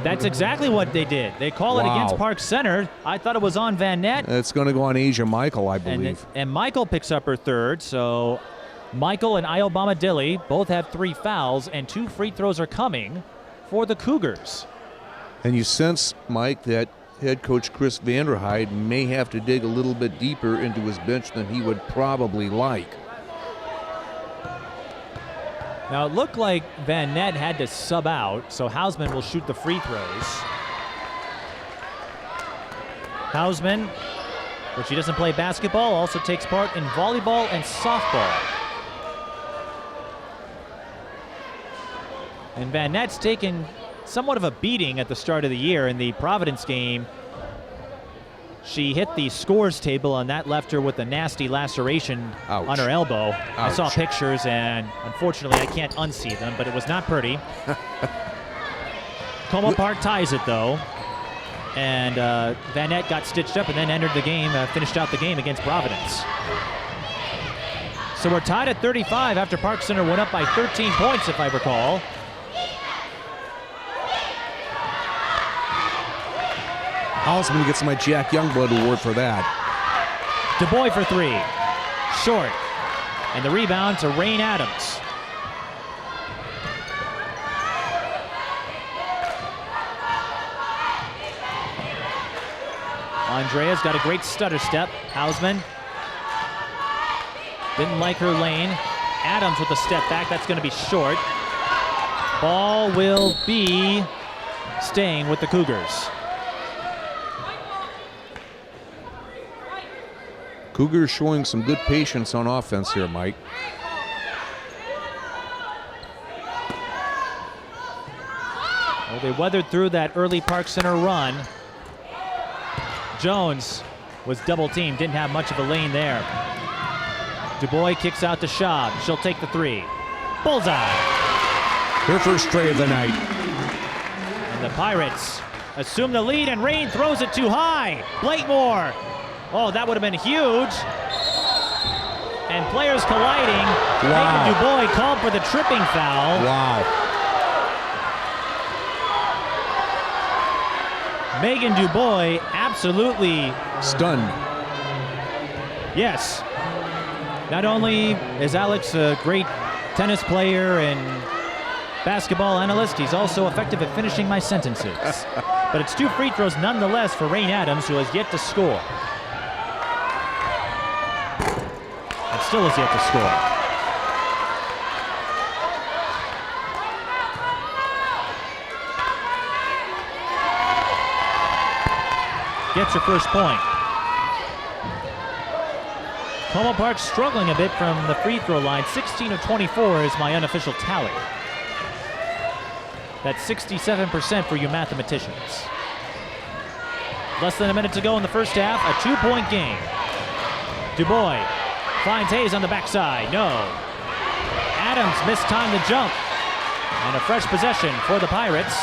That's exactly what they did. They call it against Park Center. I thought it was on Van Nat. It's going to go on Asia Michael, I believe. And Michael picks up her third, so Michael and Iobama Dilly both have 3 fouls, and 2 free throws are coming for the Cougars. And you sense, Mike, that head coach Chris Vanderhyde may have to dig a little bit deeper into his bench than he would probably like. Now, it looked like Van Nat had to sub out, so Hausman will shoot the free throws. Hausman, but she doesn't play basketball, also takes part in volleyball and softball. And Van Nat's taken somewhat of a beating at the start of the year. In the Providence game, she hit the scores table, and that left her with a nasty laceration on her elbow. I saw pictures, and unfortunately I can't unsee them, but it was not pretty. Como Park ties it, though. And Van Nat got stitched up and then entered the game, finished out the game against Providence. So we're tied at 35 after Park Center went up by 13 points, if I recall. Hausman gets my Jack Youngblood award for that. DuBois for 3. Short. And the rebound to Rain Adams. Andrayah's got a great stutter step. Hausman didn't like her lane. Adams with a step back. That's going to be short. Ball will be staying with the Cougars. Cougars showing some good patience on offense here, Mike. Well, they weathered through that early Park Center run. Jones was double teamed, didn't have much of a lane there. DuBois kicks out to Schaub. She'll take the 3. Bullseye. Her first tray of the night. And the Pirates assume the lead, and Rain throws it too high. Blakemore. Oh, that would have been huge. And players colliding. Megan DuBois called for the tripping foul. Wow. Megan DuBois absolutely stunned. Yes. Not only is Alex a great tennis player and basketball analyst, he's also effective at finishing my sentences. But it's 2 free throws nonetheless for Rain Adams, who has yet to score. And still has yet to score. Gets her first point. Como Park struggling a bit from the free throw line. 16 of 24 is my unofficial tally. That's 67% for you mathematicians. Less than a minute to go in the first half. A 2-point game. DuBois finds Hayes on the backside. No. Adams mistimed the jump. And a fresh possession for the Pirates.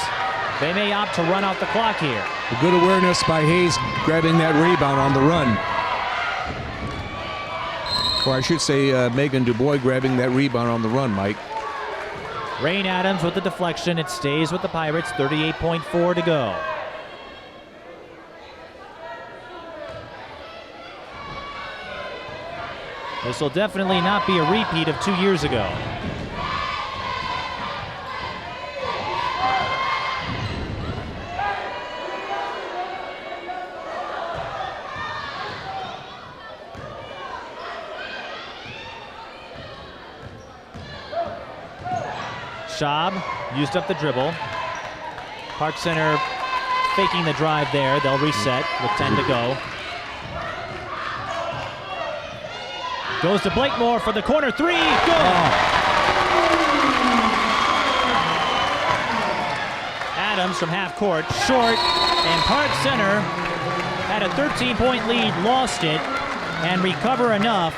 They may opt to run out the clock here. A good awareness by Hayes grabbing that rebound on the run. Or I should say Megan Dubois grabbing that rebound on the run, Mike. Rain Adams with the deflection. It stays with the Pirates. 38.4 to go. This will definitely not be a repeat of 2 years ago. Schaub used up the dribble. Park Center faking the drive there. They'll reset with 10 to go. Goes to Blakemore for the corner three. Good! Adams from half court, short, and Park Center had a 13-point lead, lost it, and recover enough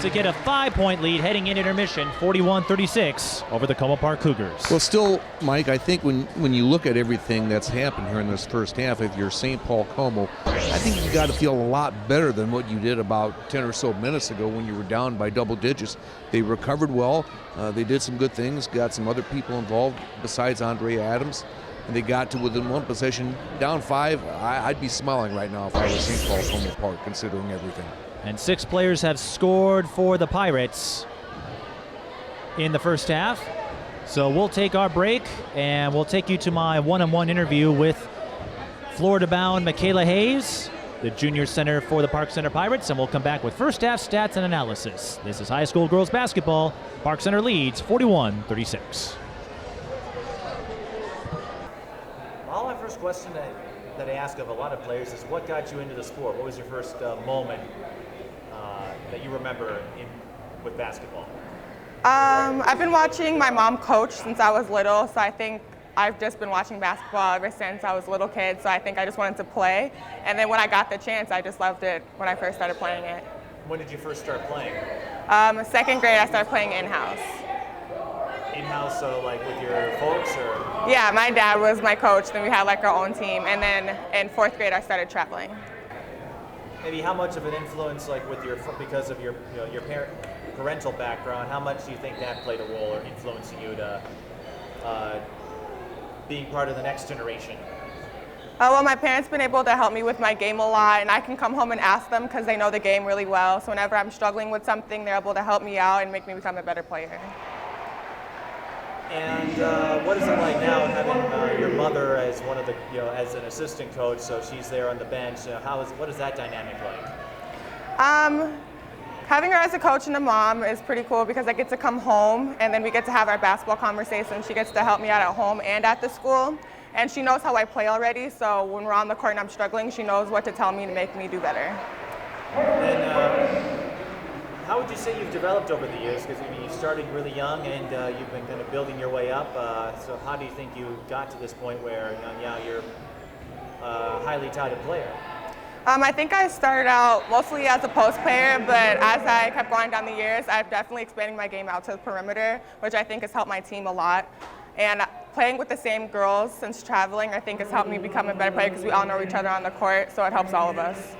to get a 5-point lead heading in intermission, 41-36 over the Como Park Cougars. Well, still, Mike, I think when you look at everything that's happened here in this first half, if you're St. Paul Como, I think you got to feel a lot better than what you did about 10 or so minutes ago when you were down by double digits. They recovered well. They did some good things, got some other people involved besides Andrayah Adams, and they got to within one possession, down 5. I'd be smiling right now if I was St. Paul Como Park, considering everything. And 6 players have scored for the Pirates in the first half. So we'll take our break, and we'll take you to my one-on-one interview with Florida-bound Mikayla Hayes, the junior center for the Park Center Pirates, and we'll come back with first half stats and analysis. This is high school girls basketball. Park Center leads 41-36. Well, my first question that I ask of a lot of players is, what got you into the sport? What was your first moment that you remember with basketball? I've been watching my mom coach since I was little, so I think I've just been watching basketball ever since I was a little kid, so I think I just wanted to play. And then when I got the chance, I just loved it when I first started playing it. When did you first start playing? Second grade, I started playing in-house. In-house, so like with your folks, or? Yeah, my dad was my coach, then we had like our own team, and then in 4th grade, I started traveling. Maybe how much of an influence, like with because of your parental background, how much do you think that played a role or influencing you to being part of the next generation? Well, my parents been able to help me with my game a lot, and I can come home and ask them because they know the game really well. So whenever I'm struggling with something, they're able to help me out and make me become a better player. And what is it like now having your mother as one of the, as an assistant coach? So she's there on the bench. What is that dynamic like? Having her as a coach and a mom is pretty cool because I get to come home and then we get to have our basketball conversation. She gets to help me out at home and at the school. And she knows how I play already, so when we're on the court and I'm struggling, she knows what to tell me to make me do better. And how would you say you've developed over the years? Because you started really young and you've been kind of building your way up. So how do you think you got to this point where you're a highly touted player? I think I started out mostly as a post player, but as I kept going down the years, I've definitely expanded my game out to the perimeter, which I think has helped my team a lot. And playing with the same girls since traveling, I think has helped me become a better player because we all know each other on the court, so it helps all of us.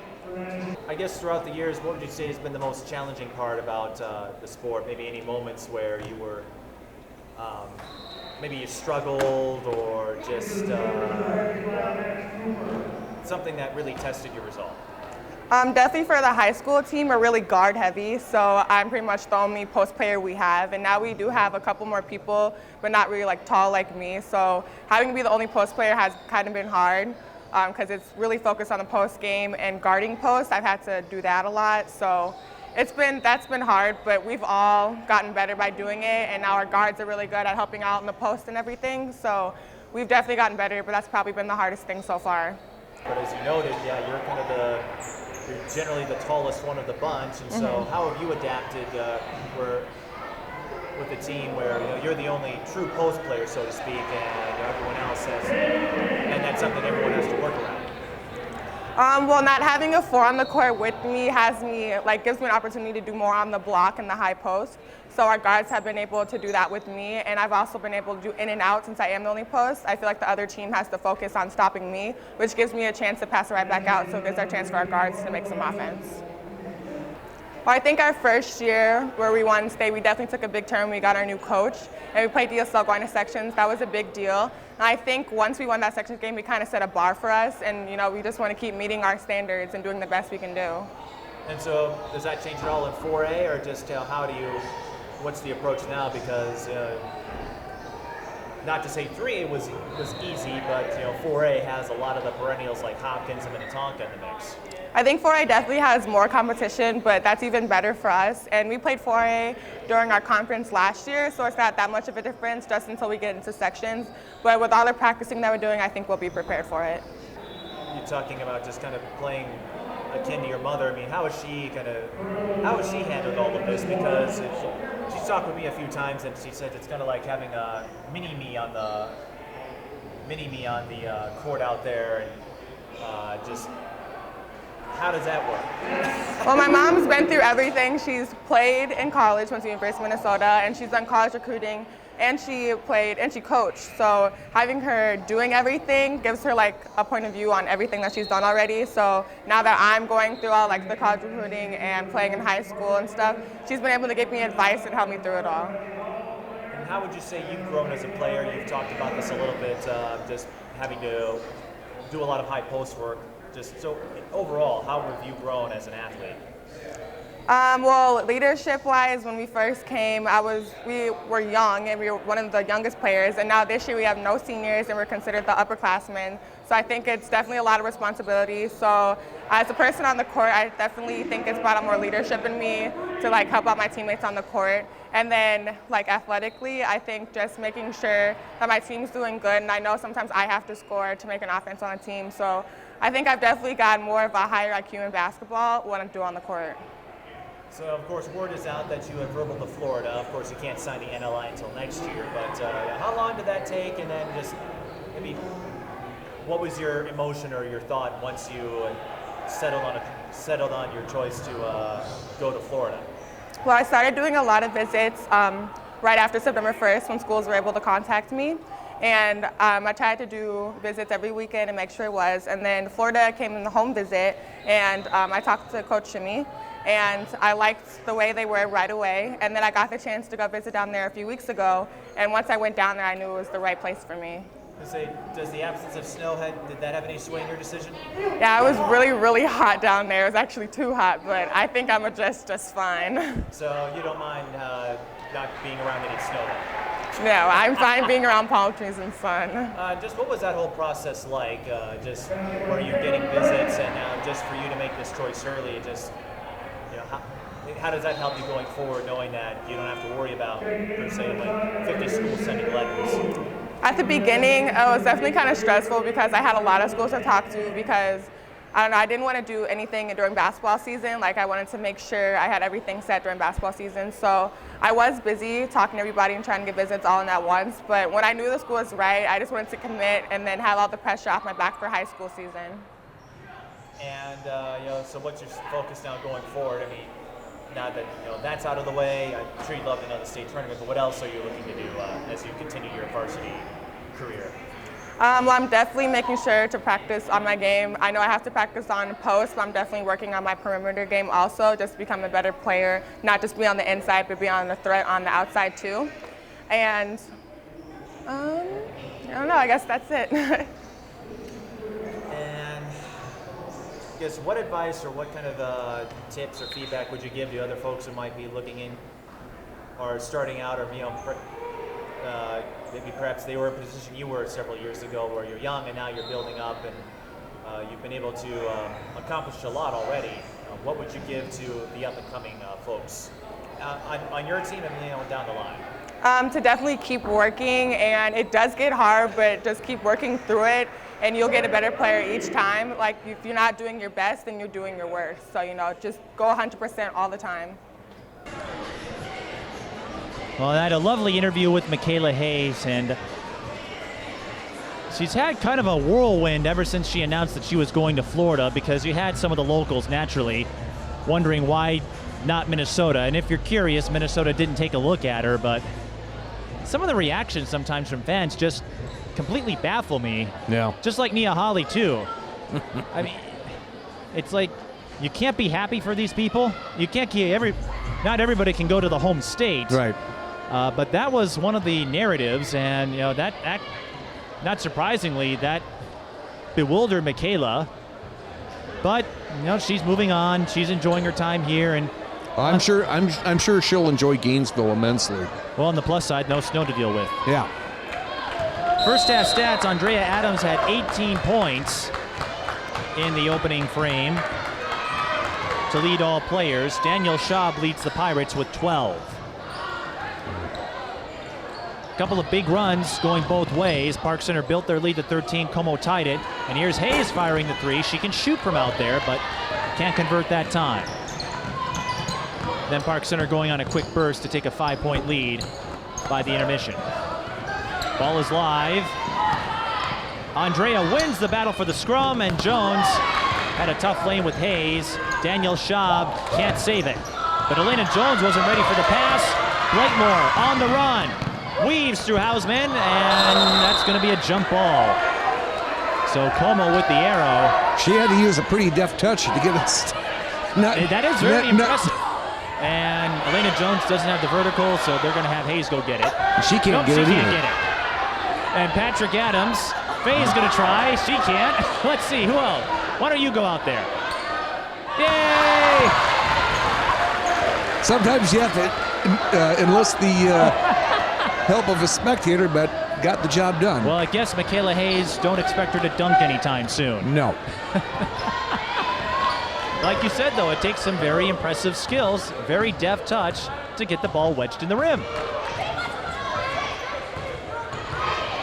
I guess throughout the years, what would you say has been the most challenging part about the sport? Maybe any moments where you were, maybe you struggled or just something that really tested your resolve? Definitely for the high school team, we're really guard heavy, so I'm pretty much the only post player we have, and now we do have a couple more people, but not really like tall like me, so having to be the only post player has kind of been hard because it's really focused on the post game and guarding post. I've had to do that a lot, so that's been hard, but we've all gotten better by doing it, and now our guards are really good at helping out in the post and everything, so we've definitely gotten better, but that's probably been the hardest thing so far. But as you noted, you're kind of you're generally the tallest one of the bunch, and so how have you adapted with the team where you're the only true post player, so to speak, and everyone else has, and that's something everyone has to work around? Well, not having a 4 on the court with me gives me an opportunity to do more on the block and the high post. So our guards have been able to do that with me, and I've also been able to do in and out since I am the only post. I feel like the other team has to focus on stopping me, which gives me a chance to pass it right back out, so it gives our chance for our guards to make some offense. Well, I think our first year where we won state, we definitely took a big turn. We got our new coach, and we played DSL going to sections. That was a big deal. And I think once we won that sections game, we kind of set a bar for us, and we just want to keep meeting our standards and doing the best we can do. And so, does that change at all in 4A, or just what's the approach now? Because not to say 3A was easy, but 4A has a lot of the perennials like Hopkins and Minnetonka in the mix. I think 4A definitely has more competition, but that's even better for us. And we played 4A during our conference last year, so it's not that much of a difference just until we get into sections. But with all the practicing that we're doing, I think we'll be prepared for it. You're talking about just kind of playing akin to your mother. I mean, how has she handled all of this? Because she's talked with me a few times, and she said it's kind of like having a mini me on the court out there, and just. How does that work? Well, my mom's been through everything. She's played in college, went to University of Minnesota, and she's done college recruiting, and she played and she coached. So having her doing everything gives her like a point of view on everything that she's done already. So now that I'm going through all like the college recruiting and playing in high school and stuff, she's been able to give me advice and help me through it all. And how would you say you've grown as a player? You've talked about this a little bit, just having to do a lot of high post work. Just so overall, how have you grown as an athlete? Well, leadership-wise, when we first came, we were young, and we were one of the youngest players. And now this year we have no seniors, and we're considered the upperclassmen. So I think it's definitely a lot of responsibility. So as a person on the court, I definitely think it's brought out more leadership in me to like help out my teammates on the court. And then like athletically, I think just making sure that my team's doing good. And I know sometimes I have to score to make an offense on a team. So I think I've definitely got more of a higher IQ in basketball when I do on the court. So, of course, word is out that you have verbal to Florida. Of course, you can't sign the NLI until next year, but how long did that take? And then just maybe what was your emotion or your thought once you settled on your choice to go to Florida? Well, I started doing a lot of visits right after September 1st when schools were able to contact me. And I tried to do visits every weekend and make sure it was. And then Florida came in the home visit, and I talked to Coach Shimmy, and I liked the way they were right away. And then I got the chance to go visit down there a few weeks ago. And once I went down there, I knew it was the right place for me. Does the absence of snow, did that have any sway in your decision? Yeah, it was really, really hot down there. It was actually too hot, but I think I'm adjust just fine. So you don't mind not being around any snow then? No, I'm fine being around palm trees and sun. Just what was that whole process like? Just were you getting visits, and just for you to make this choice early, just how does that help you going forward, knowing that you don't have to worry about, per se, like 50 schools sending letters? At the beginning, it was definitely kind of stressful because I had a lot of schools to talk to because I don't know, I didn't want to do anything during basketball season. Like I wanted to make sure I had everything set during basketball season. So I was busy talking to everybody and trying to get visits all in at once. But when I knew the school was right, I just wanted to commit and then have all the pressure off my back for high school season. And so what's your focus now going forward? I mean, now that that's out of the way, I'm sure you'd love to know the state tournament. But what else are you looking to do as you continue your varsity career? Well, I'm definitely making sure to practice on my game. I know I have to practice on post, but I'm definitely working on my perimeter game also, just to become a better player, not just be on the inside, but be on the threat on the outside too. And I don't know, I guess that's it. And I guess what advice or what kind of tips or feedback would you give to other folks who might be looking in or starting out, or maybe perhaps they were in a position you were several years ago where you're young and now you're building up and you've been able to accomplish a lot already. What would you give to the up-and-coming folks on your team and down the line? To definitely keep working, and it does get hard, but just keep working through it and you'll get a better player each time. Like if you're not doing your best, then you're doing your worst. So just go 100% all the time. Well, I had a lovely interview with Mikayla Hayes, and she's had kind of a whirlwind ever since she announced that she was going to Florida, because you had some of the locals naturally wondering why not Minnesota. And if you're curious, Minnesota didn't take a look at her, but some of the reactions sometimes from fans just completely baffle me. Yeah. Just like Nia Holly, too. I mean, it's like you can't be happy for these people. You can't get not everybody can go to the home state. Right. But that was one of the narratives, and that not surprisingly, that bewildered Mikayla. But she's moving on. She's enjoying her time here, and I'm sure she'll enjoy Gainesville immensely. well, on the plus side, no snow to deal with. Yeah. First half stats: Andrayah Adams had 18 points in the opening frame to lead all players. Daniel Schaub leads the Pirates with 12. A couple of big runs going both ways. Park Center built their lead to 13. Como tied it. And here's Hayes firing the three. She can shoot from out there, but can't convert that time. Then Park Center going on a quick burst to take a 5-point lead by the intermission. Ball is live. Andrayah wins the battle for the scrum, and Jones had a tough lane with Hayes. Daniel Schaub can't save it. But Elena Jones wasn't ready for the pass. Blakemore on the run. Weaves through Hausman, and that's going to be a jump ball. So Como with the arrow. She had to use a pretty deft touch to get us. That is very impressive. And Elena Jones doesn't have the vertical, so they're going to have Hayes go get it. She can't get it either. She can't get it. And Patrick Adams, Faye's going to try. She can't. Let's see, who else? Why don't you go out there? Yay! Sometimes you have to enlist the help of a spectator, but got the job done. Well, I guess Mikayla Hayes, don't expect her to dunk anytime soon. No. Like you said, though, it takes some very impressive skills, very deft touch to get the ball wedged in the rim.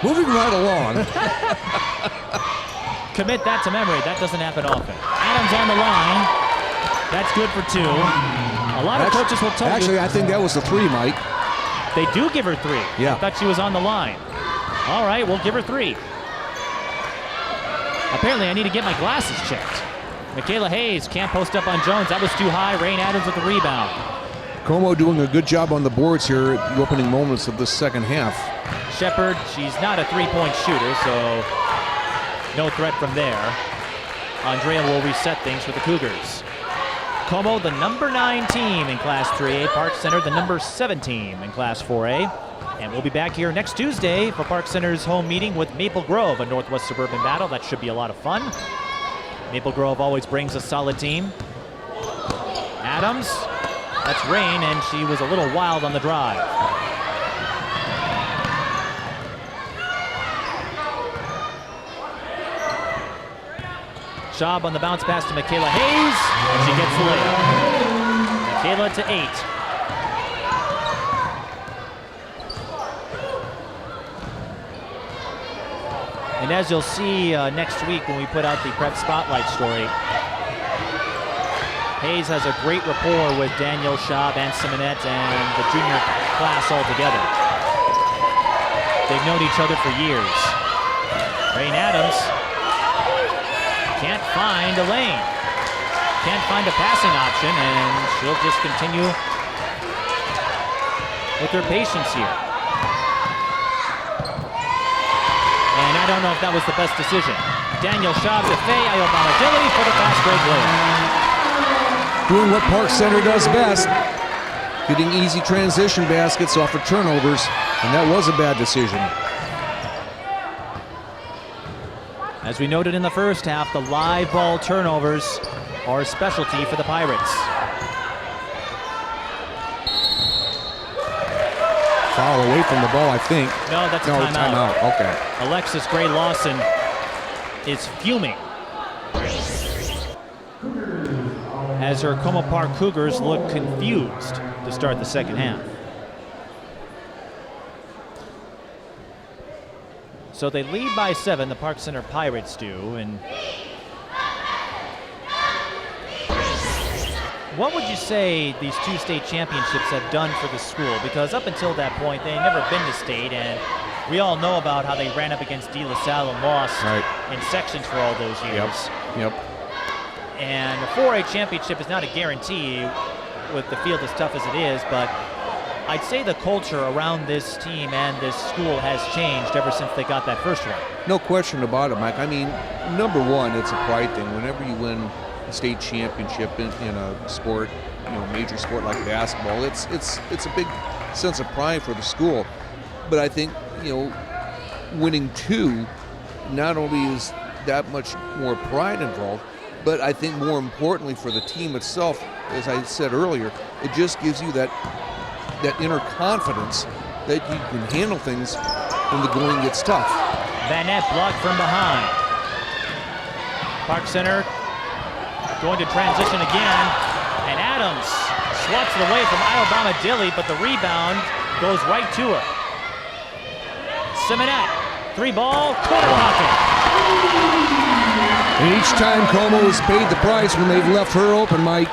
Moving right along. Commit that to memory. That doesn't happen often. Adams on the line. That's good for 2. A lot of coaches will tell you. Actually, I think that was the 3, Mike. They do give her 3. Yeah. I thought she was on the line. All right, we'll give her 3. Apparently, I need to get my glasses checked. Mikayla Hayes can't post up on Jones. That was too high. Rain Adams with the rebound. Como doing a good job on the boards here at the opening moments of the second half. Shepard, she's not a 3-point shooter, so no threat from there. Andrayah will reset things for the Cougars. Como, the number 9 team in Class 3A. Park Center, the number 7 team in Class 4A. And we'll be back here next Tuesday for Park Center's home meeting with Maple Grove, a Northwest Suburban battle. That should be a lot of fun. Maple Grove always brings a solid team. Adams, that's Rain, and she was a little wild on the drive. Schaub on the bounce pass to Mikayla Hayes, and she gets the layup. Mikayla to 8. And as you'll see next week when we put out the Prep Spotlight story, Hayes has a great rapport with Daniel Schaub and Simonette and the junior class altogether. They've known each other for years. Rain Adams can't find a lane, can't find a passing option, and she'll just continue with her patience here. And I don't know if that was the best decision. Daniel Schaub to Faye Ayobama-Dilley for the fast break layup. Doing what Park Center does best, getting easy transition baskets off of turnovers, and that was a bad decision. As we noted in the first half, the live ball turnovers are a specialty for the Pirates. Foul away from the ball, I think. No, that's a timeout. Timeout. Okay. Alexis Gray-Lawson is fuming as her Como Park Cougars look confused to start the second half. So they lead by 7, the Park Center Pirates do, and what would you say these 2 state championships have done for the school? Because up until that point, they had never been to state, and we all know about how they ran up against De La Salle and lost in sections for all those years. Yep. And the 4A championship is not a guarantee with the field as tough as it is, but I'd say the culture around this team and this school has changed ever since they got that first one. No question about it, Mike. I mean, number one, it's a pride thing. Whenever you win state championship in a sport, major sport like basketball. It's a big sense of pride for the school. But I think, winning 2, not only is that much more pride involved, but I think more importantly for the team itself, as I said earlier, it just gives you that inner confidence that you can handle things when the going gets tough. Van Nett blocked from behind. Park Center going to transition again, and Adams swats it away from Alabama Dilly, but the rebound goes right to her. Simonette, 3-ball, corner pocket. And each time Como has paid the price when they've left her open, Mike.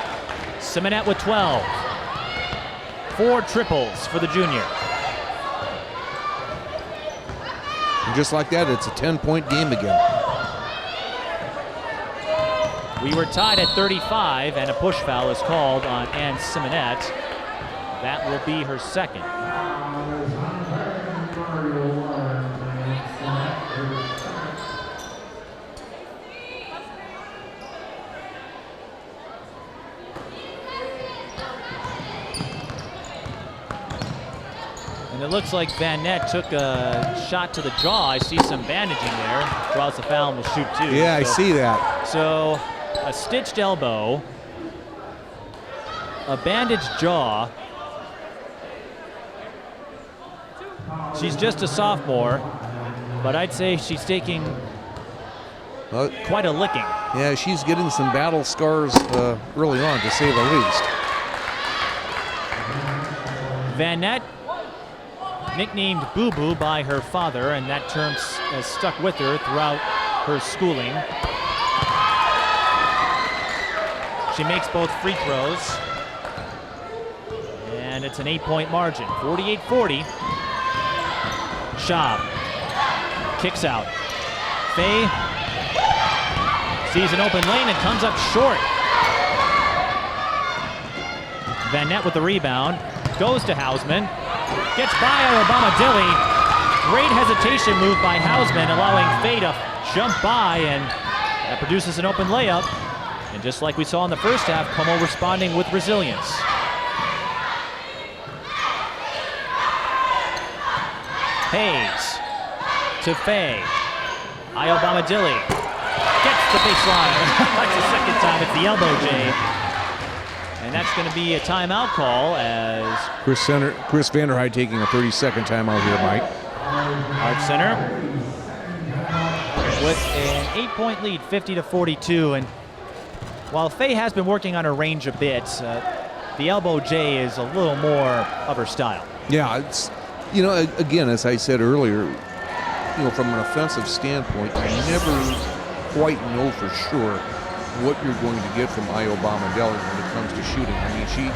Simonette with 12. 4 triples for the junior. And just like that, it's a 10-point game again. We were tied at 35, and a push foul is called on Ann Simonette. That will be her second. And it looks like Van Nett took a shot to the jaw. I see some bandaging there. Draws the foul and will shoot 2. Yeah, I see that. So a stitched elbow, a bandaged jaw. She's just a sophomore, but I'd say she's taking quite a licking. Yeah, she's getting some battle scars early on, to say the least. Van Nett, nicknamed Boo Boo by her father, and that term has stuck with her throughout her schooling. She makes both free throws, and it's an 8-point margin, 48-40. Schaub kicks out. Faye sees an open lane and comes up short. Van Nett with the rebound, goes to Hausman, gets by Alabama Dilly. Great hesitation move by Hausman, allowing Faye to jump by, and that produces an open layup. And just like we saw in the first half, Como responding with resilience. Hayes to Faye. Alabama Dilly gets the baseline. That's the second time. It's the elbow J. And that's going to be a timeout call as Chris Vanderhyde taking a 30-second timeout here, Mike. Park Center with an 8-point lead, 50-42. And while Faye has been working on her range a bit, the elbow J is a little more of her style. Yeah, it's, again, as I said earlier, from an offensive standpoint, you never quite know for sure what you're going to get from Alabama Dilly when it comes to shooting. I mean, she's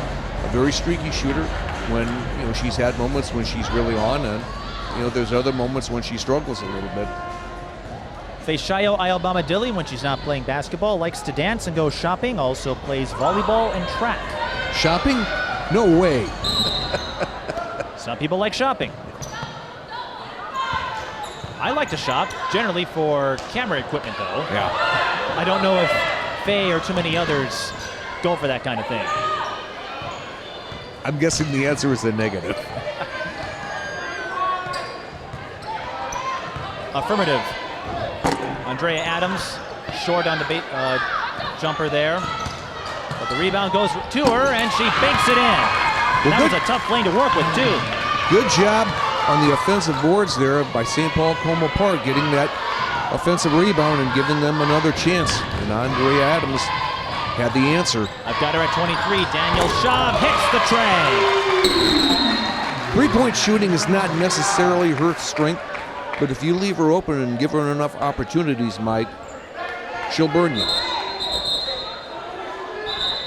a very streaky shooter when, she's had moments when she's really on, and, there's other moments when she struggles a little bit. Faye Shayo Alabama Dilly, when she's not playing basketball, likes to dance and go shopping, also plays volleyball and track. Shopping? No way. Some people like shopping. I like to shop, generally for camera equipment, though. Yeah. I don't know if Faye or too many others go for that kind of thing. I'm guessing the answer is a negative. Affirmative. Andrayah Adams, short on the jumper there. But the rebound goes to her, and she banks it in. Well, that was a tough lane to work with, too. Good job on the offensive boards there by St. Paul Como Park, getting that offensive rebound and giving them another chance. And Andrayah Adams had the answer. I've got her at 23. Daniel Schaub hits the tray. Three-point shooting is not necessarily her strength, but if you leave her open and give her enough opportunities, Mike, she'll burn you.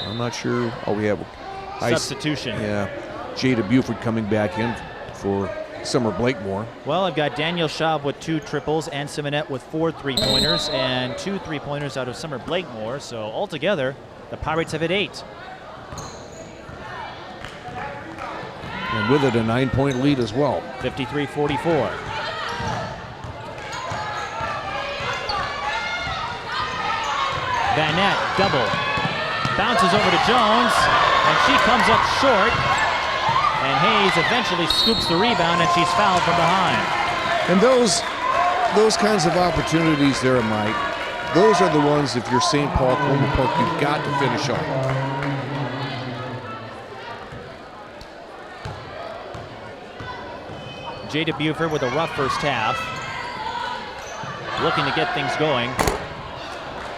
I'm not sure. Oh, we have substitution. Yeah. Jada Buford coming back in for Summer Blakemore. Well, I've got Daniel Schaub with 2 triples and Simonette with 4 3-pointers and 2 3-pointers out of Summer Blakemore. So altogether, the Pirates have hit 8. And with it, a 9-point lead as well. 53-44. Van Nett, double. Bounces over to Jones, and she comes up short. And Hayes eventually scoops the rebound, and she's fouled from behind. And those kinds of opportunities there, Mike, those are the ones, if you're St. Paul Como Park, you've got to finish on. Jada Buford with a rough first half. Looking to get things going.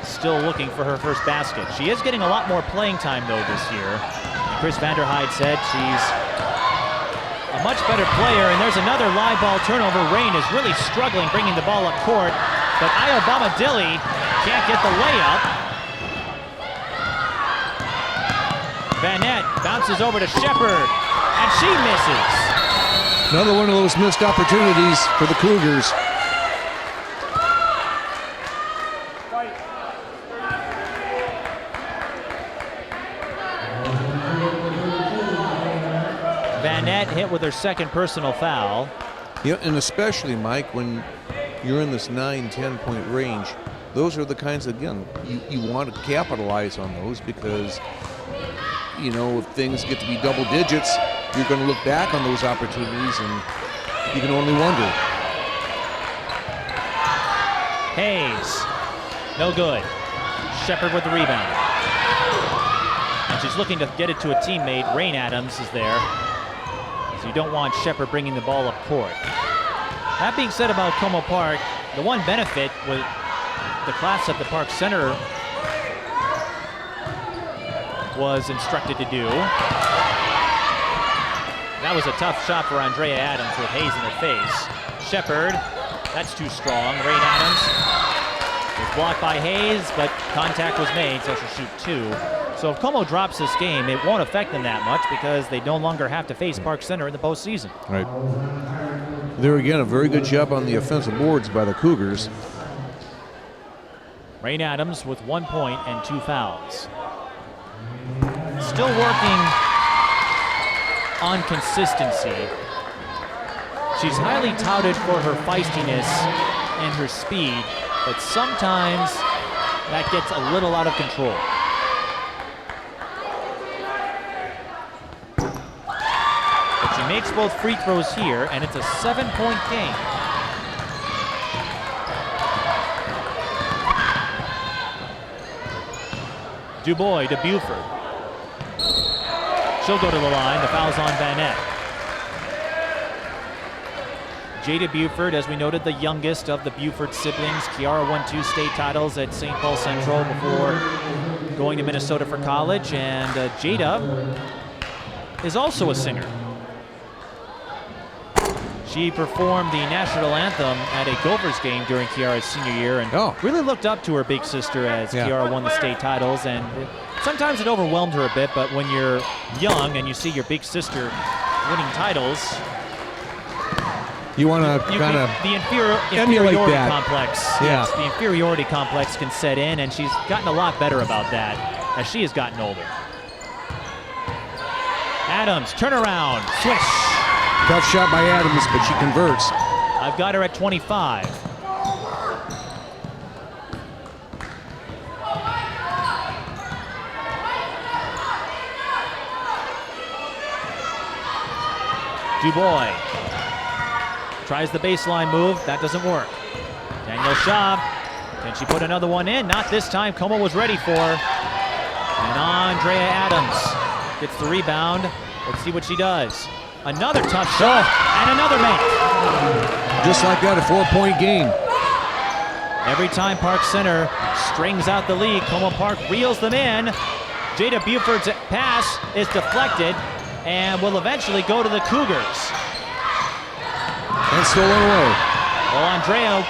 Still looking for her first basket. She is getting a lot more playing time, though, this year. And Chris Vanderhyde said she's a much better player, and there's another live ball turnover. Rain is really struggling bringing the ball up court, but Iobama Dilly can't get the layup. Van Nett bounces over to Shepard, and she misses. Another one of those missed opportunities for the Cougars. Van Nett hit with her second personal foul. Yeah, and especially, Mike, when you're in this 9-10 point range, those are the kinds of, again, you want to capitalize on those because, you know, if things get to be double digits, you're going to look back on those opportunities and you can only wonder. Hayes, no good. Shepard with the rebound. And she's looking to get it to a teammate. Rain Adams is there. So you don't want Shepard bringing the ball up court. That being said about Como Park, the one benefit with the class at the Park Center was instructed to do. That was a tough shot for Andrayah Adams with Hayes in her face. Shepard, that's too strong. Rain Adams was blocked by Hayes, but contact was made, so she'll shoot two. So if Como drops this game, it won't affect them that much because they no longer have to face Park Center in the postseason. Right. There again, a very good job on the offensive boards by the Cougars. Rain Adams with 1 point and 2 fouls. Still working on consistency. She's highly touted for her feistiness and her speed, but sometimes that gets a little out of control. But she makes both free throws here, and it's a 7-point game. Dubois to Buford. She'll go to the line. The foul's on Van Nett. Jada Buford, as we noted, the youngest of the Buford siblings. Kiara won 2 state titles at St. Paul Central before going to Minnesota for college. And Jada is also a singer. She performed the national anthem at a Gophers game during Kiara's senior year and really looked up to her big sister as Kiara won the state titles. And sometimes it overwhelmed her a bit, but when you're young and you see your big sister winning titles, you want to kind of the inferiority complex. Yes, the inferiority complex can set in, and she's gotten a lot better about that as she has gotten older. Adams, turnaround, swish. Tough shot by Adams, but she converts. I've got her at 25. Dubois tries the baseline move. That doesn't work. Danielle Schaub, can she put another one in? Not this time. Como was ready for. And Andrayah Adams gets the rebound. Let's see what she does. Another tough shot, and another make. Just like that, a 4-point game. Every time Park Center strings out the lead, Como Park reels them in. Jada Buford's pass is deflected and will eventually go to the Cougars. And stolen away. Well, Andrayah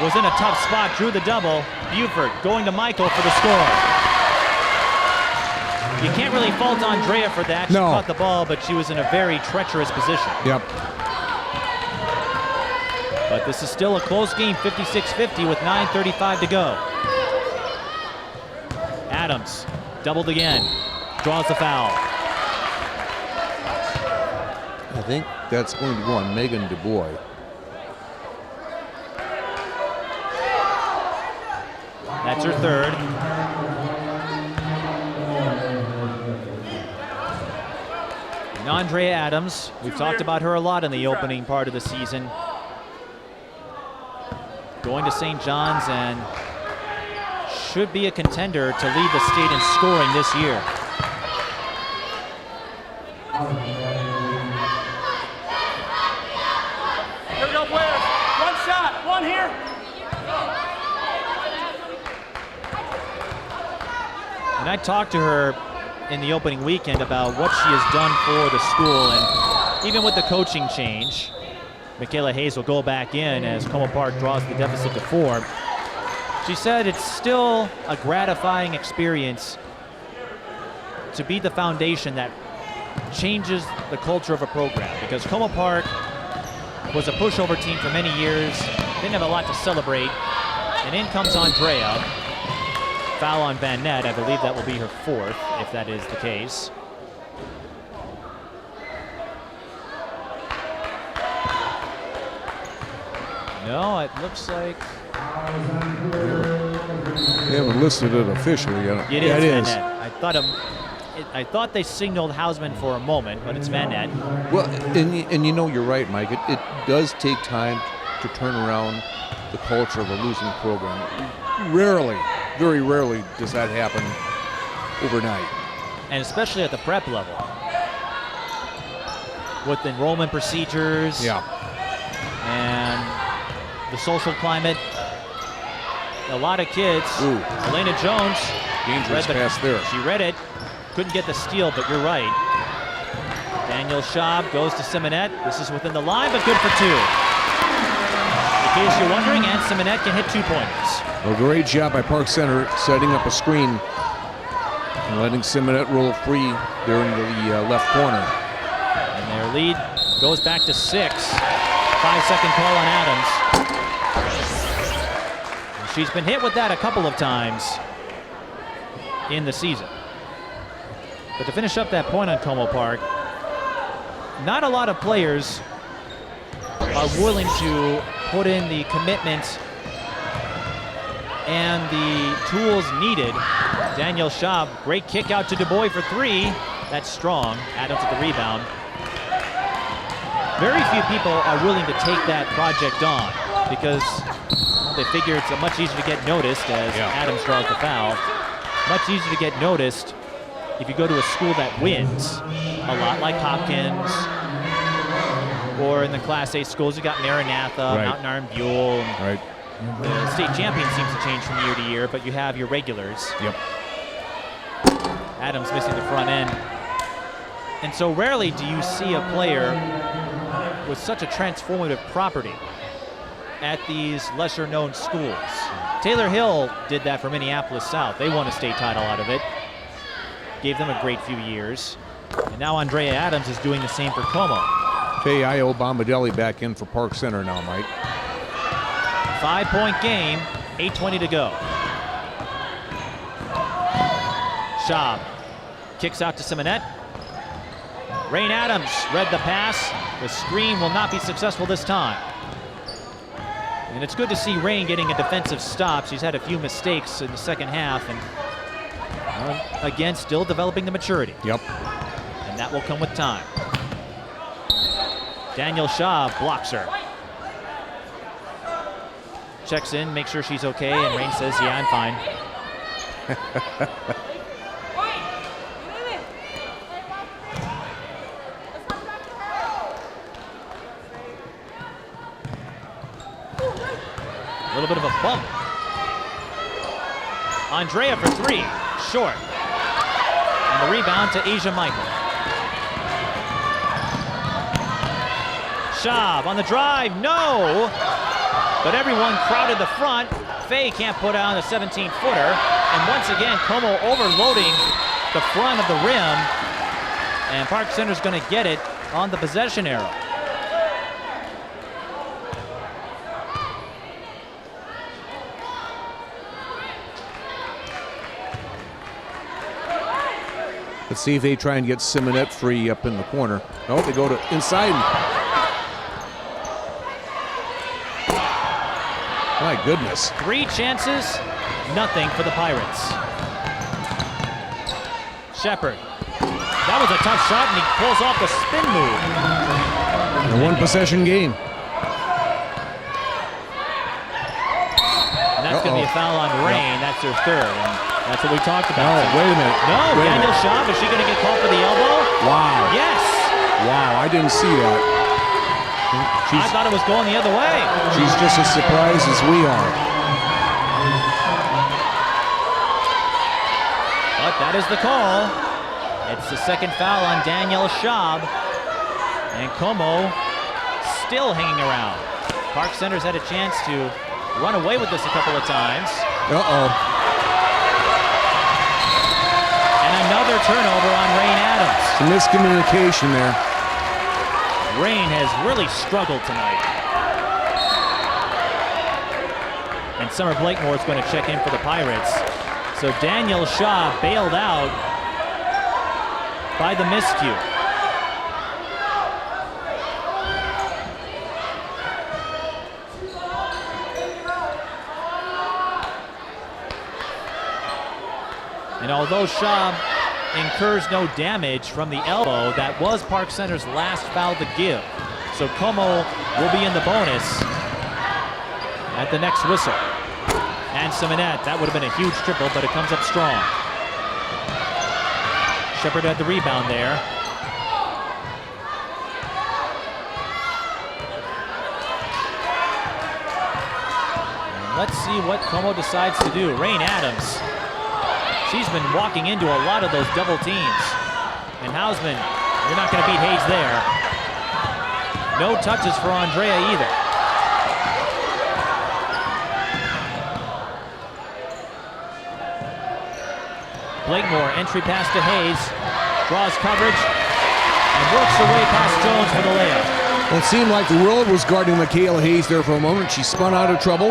was in a tough spot, drew the double. Buford going to Michael for the score. You can't really fault Andrayah for that. She caught the ball, but she was in a very treacherous position. Yep. But this is still a close game, 56-50 with 9:35 to go. Adams, doubled again, draws the foul. I think that's going to go on Megan Dubois. That's her third. And Andrayah Adams, we've talked about her a lot in the opening part of the season. Going to St. John's and should be a contender to lead the state in scoring this year. Here we go, players. One shot, one here. And I talked to her in the opening weekend about what she has done for the school, and even with the coaching change, Mikayla Hayes will go back in as Como Park draws the deficit to 4. She said it's still a gratifying experience to be the foundation that changes the culture of a program, because Como Park was a pushover team for many years, didn't have a lot to celebrate, and in comes Andrayah. Foul on Van Nett. I believe that will be her 4th, if that is the case. No, it looks like They haven't listed it officially yet. it is Van Nett. I thought they signaled Hausman for a moment, but it's Van Nett. Well, and you know, you're right, Mike. It does take time to turn around the culture of a losing program. Rarely, very rarely does that happen overnight. And especially at the prep level. With enrollment procedures. Yeah. And the social climate. A lot of kids. Ooh. Elena Jones. Dangerous pass there. She read it. Couldn't get the steal, but you're right. Daniel Schaub goes to Simonette. This is within the line, but good for 2. In case you're wondering, and Simonette can hit 2-pointers. A great job by Park Center setting up a screen and letting Simonette roll free there into the left corner. And their lead goes back to 6. 5-second call on Adams. And she's been hit with that a couple of times in the season. But to finish up that point on Como Park, not a lot of players are willing to put in the commitment and the tools needed. Daniel Schaub, great kick out to Du Bois for 3. That's strong. Adams with the rebound. Very few people are willing to take that project on because they figure it's much easier to get noticed as Adams draws the foul. Much easier to get noticed if you go to a school that wins a lot, like Hopkins, or in the Class A schools, you got Maranatha, Mountain Iron Buell. Right. The state champion seems to change from year to year, but you have your regulars. Yep. Adams missing the front end. And so rarely do you see a player with such a transformative property at these lesser-known schools. Taylor Hill did that for Minneapolis South. They won a state title out of it. Gave them a great few years. And now Andrayah Adams is doing the same for Como. Faye Bombadelli back in for Park Center now, Mike. 5-point game, 8:20 to go. Schaub kicks out to Simonette. Rain Adams read the pass. The screen will not be successful this time. And it's good to see Rain getting a defensive stop. She's had a few mistakes in the second half, and again, still developing the maturity. Yep. And that will come with time. Daniel Schaub blocks her. Checks in, makes sure she's okay, and Rain says, yeah, I'm fine. A little bit of a bump. Andrayah for 3, short. And the rebound to Asia Michael. Schaub on the drive, no! But everyone crowded the front. Faye can't put on a 17-footer. And once again, Como overloading the front of the rim. And Park Center's gonna get it on the possession arrow. Let's see if they try and get Simonette free up in the corner. No, they go to inside. My goodness. 3 chances nothing for the Pirates. Shepard. That was a tough shot, and he pulls off the spin move. A one-possession game. And that's going to be a foul on Rain. That's their third, and that's what we talked about. No, wait a minute. No, Wait a Daniel minute. Schaub, is she going to get called for the elbow? Wow. Yes. Wow, I didn't see that. I thought it was going the other way. She's just as surprised as we are. But that is the call. It's the second foul on Danielle Schaub. And Como still hanging around. Park Center's had a chance to run away with this a couple of times. Uh-oh. And another turnover on Rain Adams. Some miscommunication there. Rain has really struggled tonight. And Summer Blakemore is going to check in for the Pirates. So Danielle Schaub bailed out by the miscue. And although Schaub incurs no damage from the elbow, that was Park Center's last foul to give. So Como will be in the bonus at the next whistle. And Simonette, that would have been a huge triple, but it comes up strong. Shepard had the rebound there. And let's see what Como decides to do. Rain Adams, she's been walking into a lot of those double teams. And Hausman, you're not going to beat Hayes there. No touches for Andrayah either. Blakemore, entry pass to Hayes, draws coverage, and works her way past Jones for the layup. Well, it seemed like the world was guarding Mikayla Hayes there for a moment. She spun out of trouble,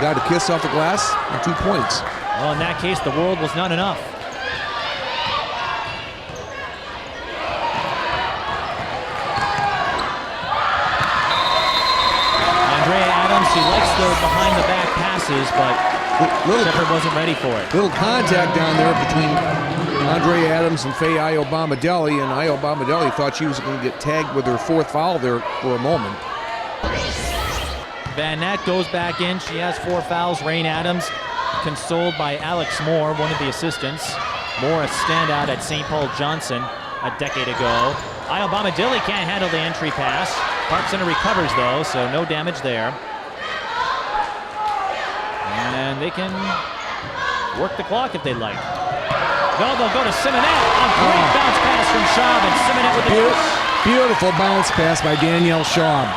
got a kiss off the glass, and 2 points. Well, in that case, the world was not enough. Andrayah Adams, she likes the behind-the-back passes, but Shepard wasn't ready for it. Little contact down there between Andrayah Adams and Faye Iobamadeli, and Iobamadeli thought she was going to get tagged with her 4th foul there for a moment. Van Nat goes back in. She has 4 fouls. Rain Adams consoled by Alex Moore, one of the assistants. Moore, a standout at St. Paul Johnson a decade ago. Iobamadeli can't handle the entry pass. Park Center recovers though, so no damage there. And they can work the clock if they like. No, they'll go to Simonette. A great bounce pass from Schaub, and Simonette with the deuce. Beautiful bounce pass by Danielle Schaub.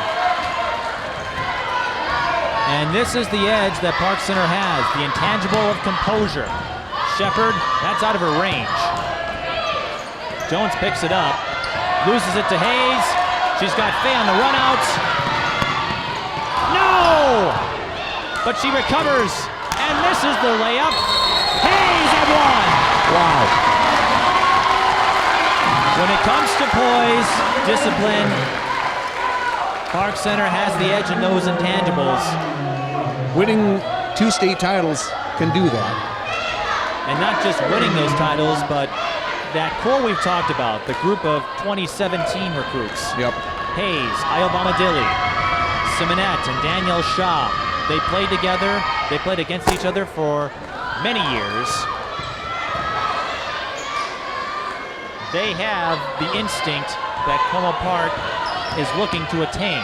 And this is the edge that Park Center has, the intangible of composure. Shepard, that's out of her range. Jones picks it up, loses it to Hayes. She's got Faye on the runouts. No! But she recovers, and this is the layup. Hayes at 1. Wow. When it comes to poise, discipline, Park Center has the edge in those intangibles. Winning 2 state titles can do that. And not just winning those titles, but that core we've talked about, the group of 2017 recruits. Yep. Hayes, Iobamadeli, Simonette, and Danielle Schaub. They played together. They played against each other for many years. They have the instinct that Como Park is looking to attain.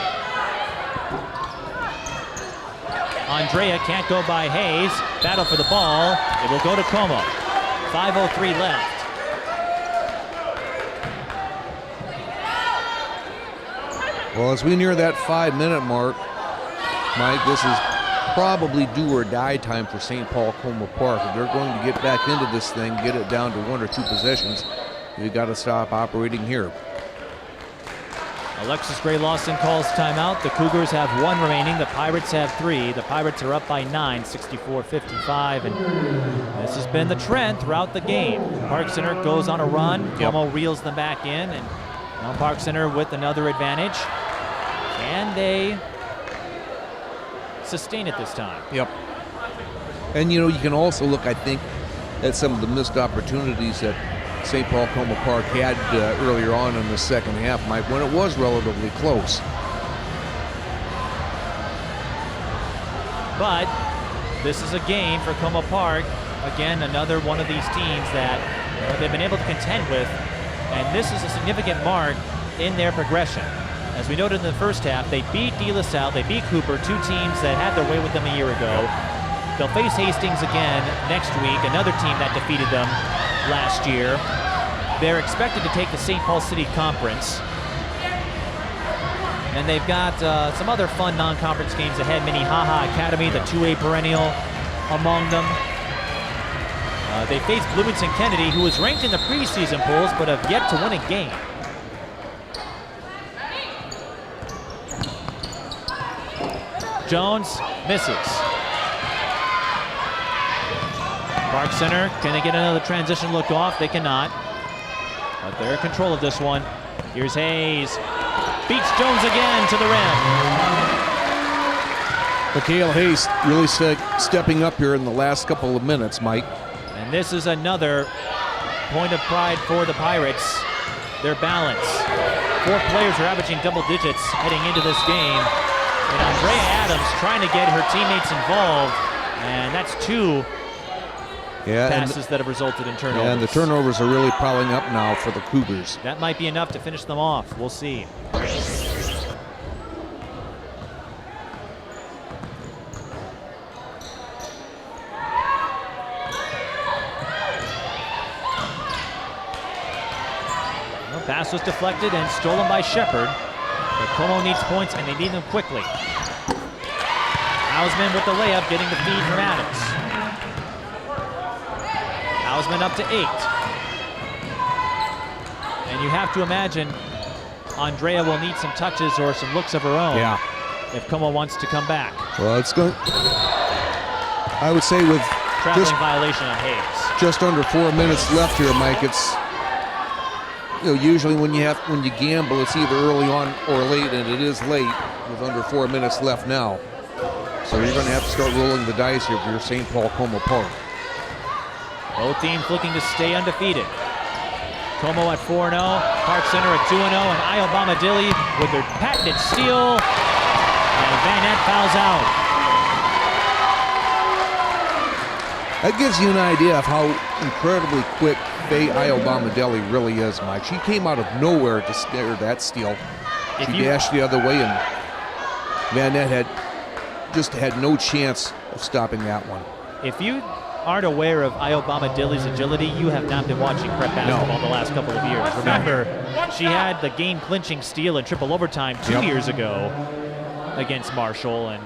Andrayah can't go by Hayes. Battle for the ball. It will go to Como. 5:03 left. Well, as we near that 5-minute mark, Mike, this is probably do or die time for St. Paul Como Park. If they're going to get back into this thing, get it down to 1 or 2 possessions, they've got to stop operating here. Alexis Gray Lawson calls timeout. The Cougars have 1 remaining. The Pirates have 3. The Pirates are up by 9, 64-55. And this has been the trend throughout the game. Park Center goes on a run. Como reels them back in. And now Park Center with another advantage. Can they sustain it this time? Yep. And you can also look, I think, at some of the missed opportunities that St. Paul Como Park had earlier on in the second half, Mike, when it was relatively close. But this is a game for Como Park. Again, another one of these teams that they've been able to contend with, and this is a significant mark in their progression. As we noted in the first half, they beat De La Salle, they beat Cooper, two teams that had their way with them a year ago. They'll face Hastings again next week, another team that defeated them last year. They're expected to take the St. Paul City Conference. And they've got some other fun non-conference games ahead. Minnehaha Academy, the 2A perennial, among them. They face Bloomington Kennedy, who was ranked in the preseason polls, but have yet to win a game. Jones misses. Park Center, can they get another transition look off? They cannot. But they're in control of this one. Here's Hayes. Beats Jones again to the rim. Mikayla Hayes really stepping up here in the last couple of minutes, Mike. And this is another point of pride for the Pirates. Their balance. 4 players are averaging double digits heading into this game. And Andrayah Adams trying to get her teammates involved. And that's 2 passes that have resulted in turnovers. And the turnovers are really piling up now for the Cougars. That might be enough to finish them off. We'll see. Well, pass was deflected and stolen by Shepard. But Como needs points, and they need them quickly. Hausman with the layup, getting the feed from Adams. Hausman up to 8. And you have to imagine Andrayah will need some touches or some looks of her own if Como wants to come back. Well, it's going. I would say with Traveling violation on Hayes. Just under 4 minutes left here, Mike. It's usually when you gamble, it's either early on or late, and it is late with under 4 minutes left now. So you're going to have to start rolling the dice here for your St. Paul Como Park. Both teams looking to stay undefeated. Como at 4-0, Park Center at 2-0, and Iobama Dilly with their patented steal. And Van Nett fouls out. That gives you an idea of how incredibly quick Faye Iobama Dilly really is, Mike. She came out of nowhere to snare that steal. She dashed the other way, and Van Nett had no chance of stopping that one. If you aren't aware of Iobama Dilly's agility, you have not been watching prep basketball the last couple of years. Remember, she had the game-clinching steal in triple overtime 2 years ago against Marshall, and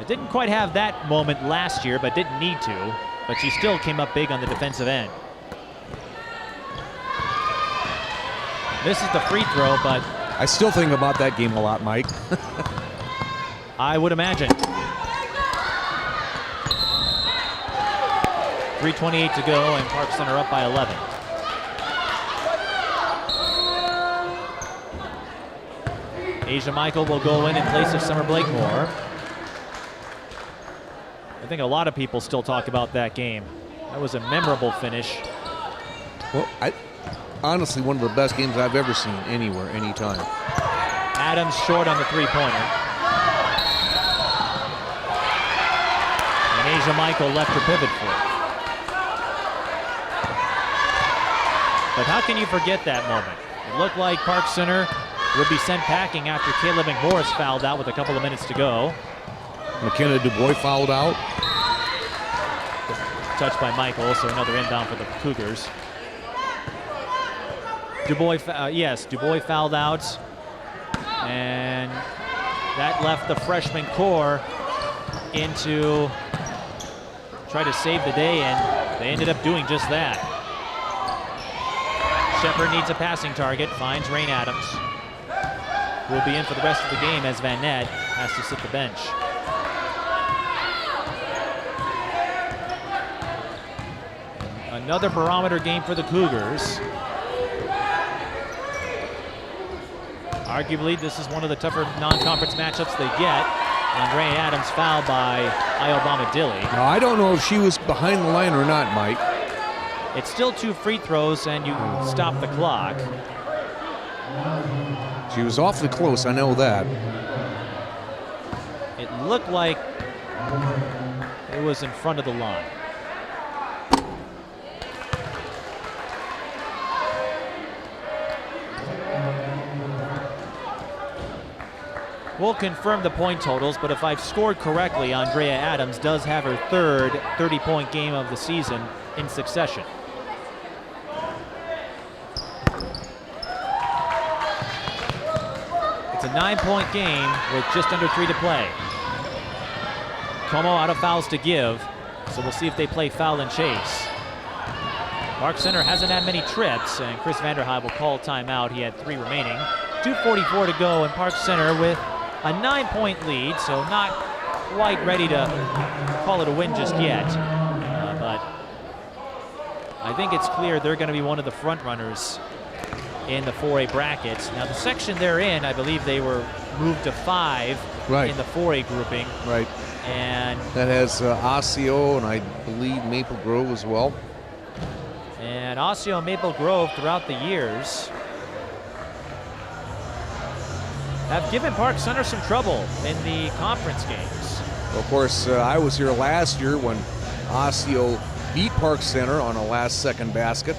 didn't quite have that moment last year, but didn't need to. But she still came up big on the defensive end. This is the free throw, but I still think about that game a lot, Mike. I would imagine. 3:28 to go, and Park Center up by 11. Asia Michael will go in place of Summer Blakemore. I think a lot of people still talk about that game. That was a memorable finish. Well, honestly, one of the best games I've ever seen anywhere, anytime. Adams short on the three-pointer. And Asia Michael left her pivot for it. But how can you forget that moment? It looked like Park Center would be sent packing after Caleb McMorris fouled out with a couple of minutes to go. McKenna DuBois fouled out. Touched by Michael, so another inbound for the Cougars. DuBois fouled out. And that left the freshman core into try to save the day, and they ended up doing just that. Shepard needs a passing target, finds Rain Adams, who will be in for the rest of the game as Van Nett has to sit the bench. Another barometer game for the Cougars. Arguably, this is one of the tougher non-conference matchups they get. Andrayah Adams fouled by Iobama Dilly. Now, I don't know if she was behind the line or not, Mike. It's still 2 free throws, and you stop the clock. She was awfully close, I know that. It looked like it was in front of the line. We'll confirm the point totals, but if I've scored correctly, Andrayah Adams does have her third 30-point game of the season in succession. It's a 9-point game with just under 3 to play. Como out of fouls to give, so we'll see if they play foul and chase. Park Center hasn't had many trips, and Chris Vanderhyde will call timeout. He had 3 remaining. 2:44 to go, and Park Center with a 9-point lead, so not quite ready to call it a win just yet. But I think it's clear they're going to be one of the front runners in the 4A bracket. Now the section they're in, I believe they were moved to 5 in the 4A grouping. Right. And that has Osseo and I believe Maple Grove as well. And Osseo and Maple Grove throughout the years have given Park Center some trouble in the conference games. Well, of course, I was here last year when Osseo beat Park Center on a last-second basket.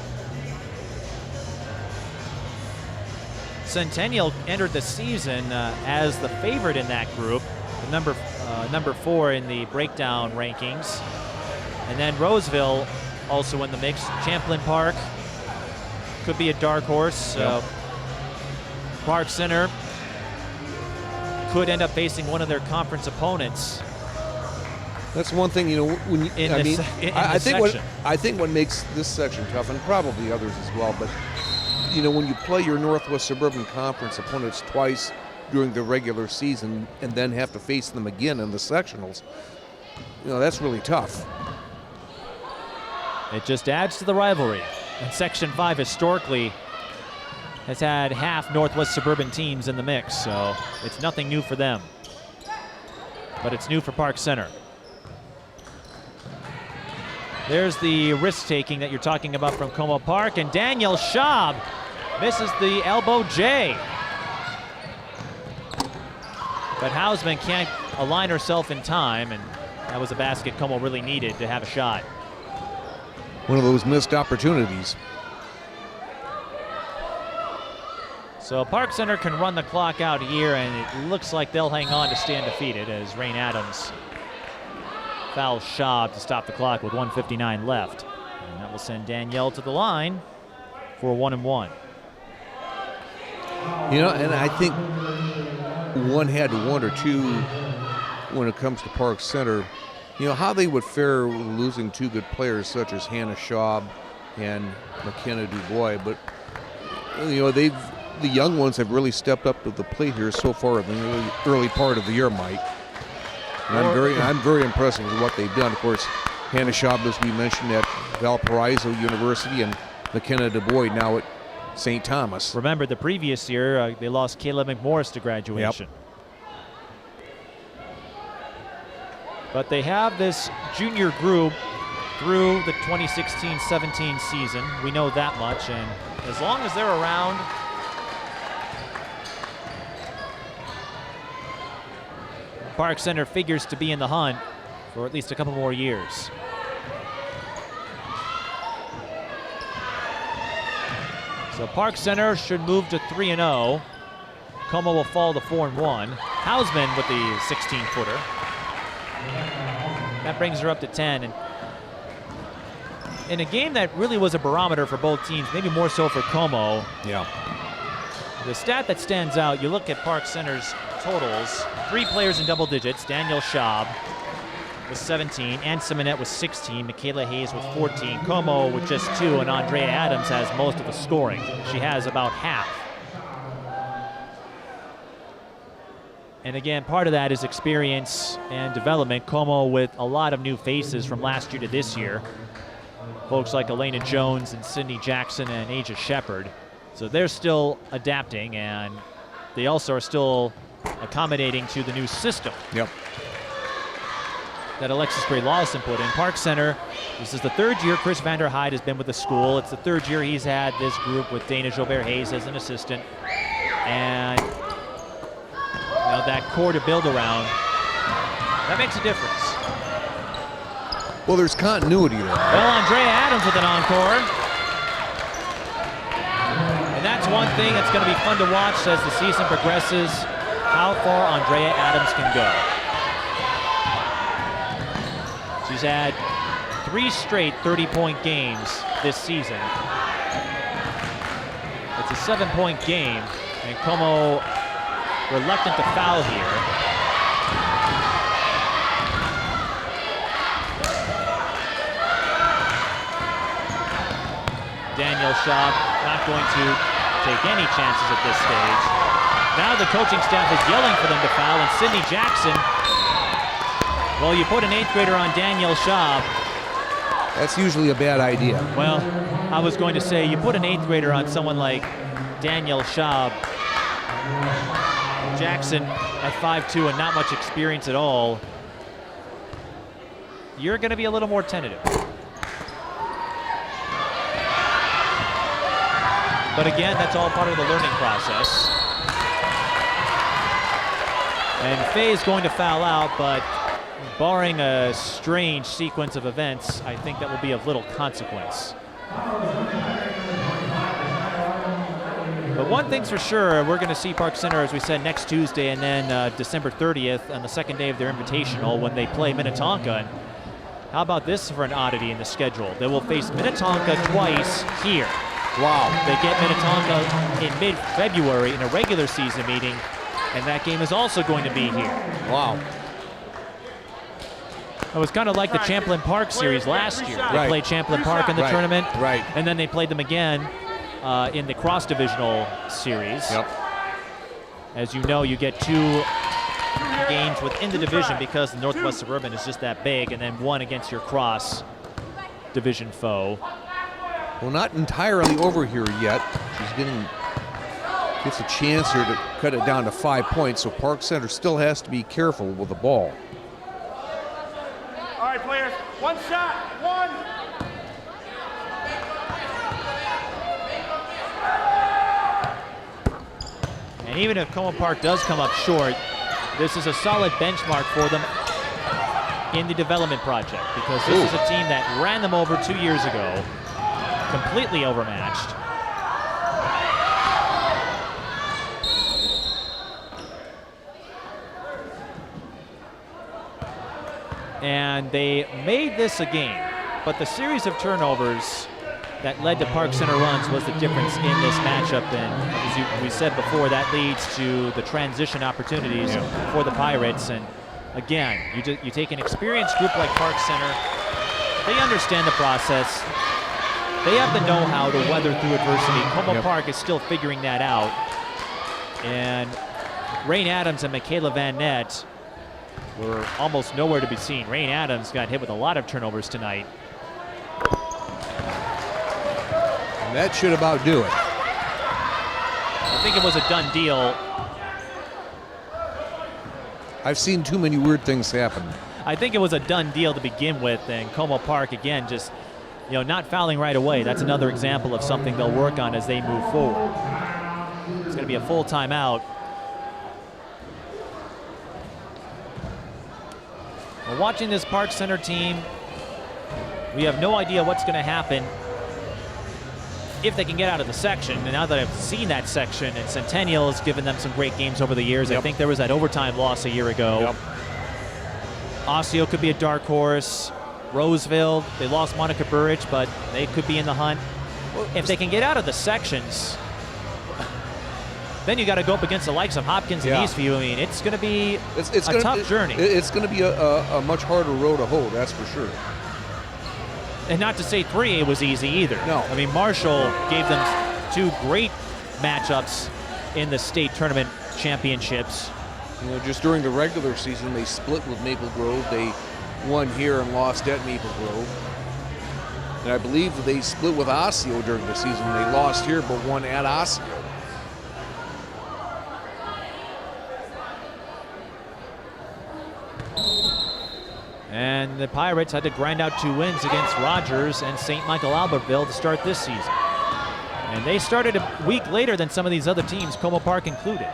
Centennial entered the season as the favorite in that group, number 4 in the breakdown rankings. And then Roseville also in the mix. Champlain Park could be a dark horse. Yep. Park Center could end up facing one of their conference opponents. That's one thing, you know, when you, I think what makes this section tough, and probably others as well, but you know, when you play your Northwest Suburban Conference opponents twice during the regular season and then have to face them again in the sectionals, you know, that's really tough. It just adds to the rivalry. And Section 5 historically has had half Northwest Suburban teams in the mix, so it's nothing new for them. But it's new for Park Center. There's the risk-taking that you're talking about from Como Park, and Danielle Schaub misses the elbow J. But Hausman can't align herself in time, and that was a basket Como really needed to have a shot. One of those missed opportunities. So Park Center can run the clock out here, and it looks like they'll hang on to stay undefeated as Rain Adams fouls Schaub to stop the clock with 1:59 left. And that will send Danielle to the line for 1-1. You know, and I think one had to wonder, too, when it comes to Park Center, you know, how they would fare losing 2 good players such as Hannah Schaub and McKenna Dubois. But, you know, the young ones have really stepped up to the plate here so far in the early part of the year, Mike. And I'm very impressed with what they've done. Of course, Hannah Schaub, as we mentioned, at Valparaiso University, and McKenna Dubois now at St. Thomas. Remember, the previous year, they lost Kayla McMorris to graduation. Yep. But they have this junior group through the 2016-17 season. We know that much, and as long as they're around, Park Center figures to be in the hunt for at least a couple more years. So Park Center should move to 3-0. Como will fall to 4-1. Hausman with the 16-footer. That brings her up to 10. And in a game that really was a barometer for both teams, maybe more so for Como. Yeah. The stat that stands out, you look at Park Center's totals, 3 players in double digits. Danielle Schaub with 17, Ann Simonette with 16, Mikayla Hayes with 14, Como with just 2, and Andrayah Adams has most of the scoring. She has about half. And again, part of that is experience and development. Como with a lot of new faces from last year to this year. Folks like Elena Jones and Sydney Jackson and Asia Shepard. So they're still adapting, and they also are still accommodating to the new system Yep. that Alexis Gray Lawson put in. Park Center, this is the third year Chris Vanderhyde has been with the school. It's the third year he's had this group with Dana Gilbert Hayes as an assistant. And that core to build around, that makes a difference. Well, there's continuity there. Well, Andrayah Adams with an encore. And that's one thing that's going to be fun to watch as the season progresses, how far Andrayah Adams can go. She's had 3 straight 30-point games this season. It's a 7-point game, and Como reluctant to foul here. Danielle Schaub not going to take any chances at this stage. Now the coaching staff is yelling for them to foul, and Sydney Jackson, well, you put an 8th grader on Danielle Schaub. That's usually a bad idea. Well, I was going to say, you put an 8th grader on someone like Danielle Schaub. Jackson at 5'2" and not much experience at all. You're going to be a little more tentative. But again, that's all part of the learning process. And Faye is going to foul out, but barring a strange sequence of events, I think that will be of little consequence. But one thing's for sure, we're going to see Park Center, as we said, next Tuesday, and then December 30th on the second day of their invitational when they play Minnetonka. And how about this for an oddity in the schedule? They will face Minnetonka twice here. Wow. They get Minnetonka in mid-February in a regular season meeting, and that game is also going to be here. Wow. It was kind of like the Champlain Park series last year. They played Champlain Park in the tournament, and then they played them again in the cross-divisional series. Yep. As you know, you get 2 games within the division because the Northwest Suburban is just that big, and then one against your cross-division foe. Well, not entirely over here yet. She's gets a chance here to cut it down to 5 points, so Park Center still has to be careful with the ball. All right, players, 1 shot, 1. And even if Como Park does come up short, this is a solid benchmark for them in the development project, because this is a team that ran them over 2 years ago, completely overmatched. And they made this a game, but the series of turnovers that led to Park Center runs was the difference in this matchup. And as we said before, that leads to the transition opportunities for the Pirates. And again, you take an experienced group like Park Center, they understand the process. They have the know-how to weather through adversity. Como Park is still figuring that out. And Rain Adams and Mikayla Van Nett were almost nowhere to be seen. Rain Adams got hit with a lot of turnovers tonight. And that should about do it. I think it was a done deal. I've seen too many weird things happen. I think it was a done deal to begin with, and Como Park, again, just not fouling right away. That's another example of something they'll work on as they move forward. It's going to be a full timeout. We're watching this Park Center team. We have no idea what's going to happen if they can get out of the section. And now that I've seen that section, and Centennial has given them some great games over the years. I think there was that overtime loss a year ago. Osseo could be a dark horse. Roseville, they lost Monica Burridge, but they could be in the hunt. If they can get out of the sections, then you got to go up against the likes of Hopkins and Eastview. I mean, it's going to be a tough journey. It's going to be a much harder road to hoe, that's for sure. And not to say 3A was easy either. No. I mean, Marshall gave them 2 great matchups in the state tournament championships. Just during the regular season, they split with Maple Grove. They won here and lost at Maple Grove. And I believe they split with Osseo during the season. They lost here but won at Osseo. And the Pirates had to grind out 2 wins against Rogers and St. Michael Albertville to start this season. And they started a week later than some of these other teams, Como Park included.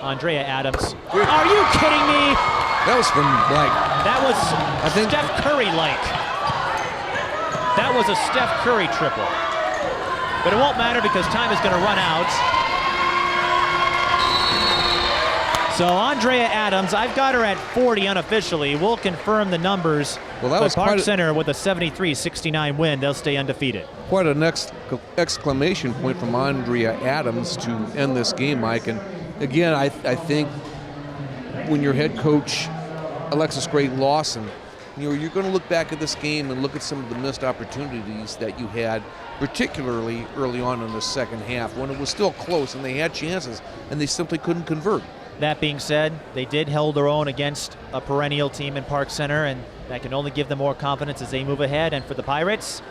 Andrayah Adams. Good. Are you kidding me? That was from, like, That was I think- Steph Curry-like. That was a Steph Curry triple. But it won't matter because time is going to run out. So Andrayah Adams, I've got her at 40 unofficially. We'll confirm the numbers. Well, that but was Park quite a- Center with a 73-69 win. They'll stay undefeated. quite an exclamation point from Andrayah Adams to end this game, Mike. And again, I think when your head coach, Alexis Gray-Lawson, you're going to look back at this game and look at some of the missed opportunities that you had, particularly early on in the second half when it was still close and they had chances and they simply couldn't convert. That being said, they did hold their own against a perennial team in Park Center, and that can only give them more confidence as they move ahead. And for the Pirates,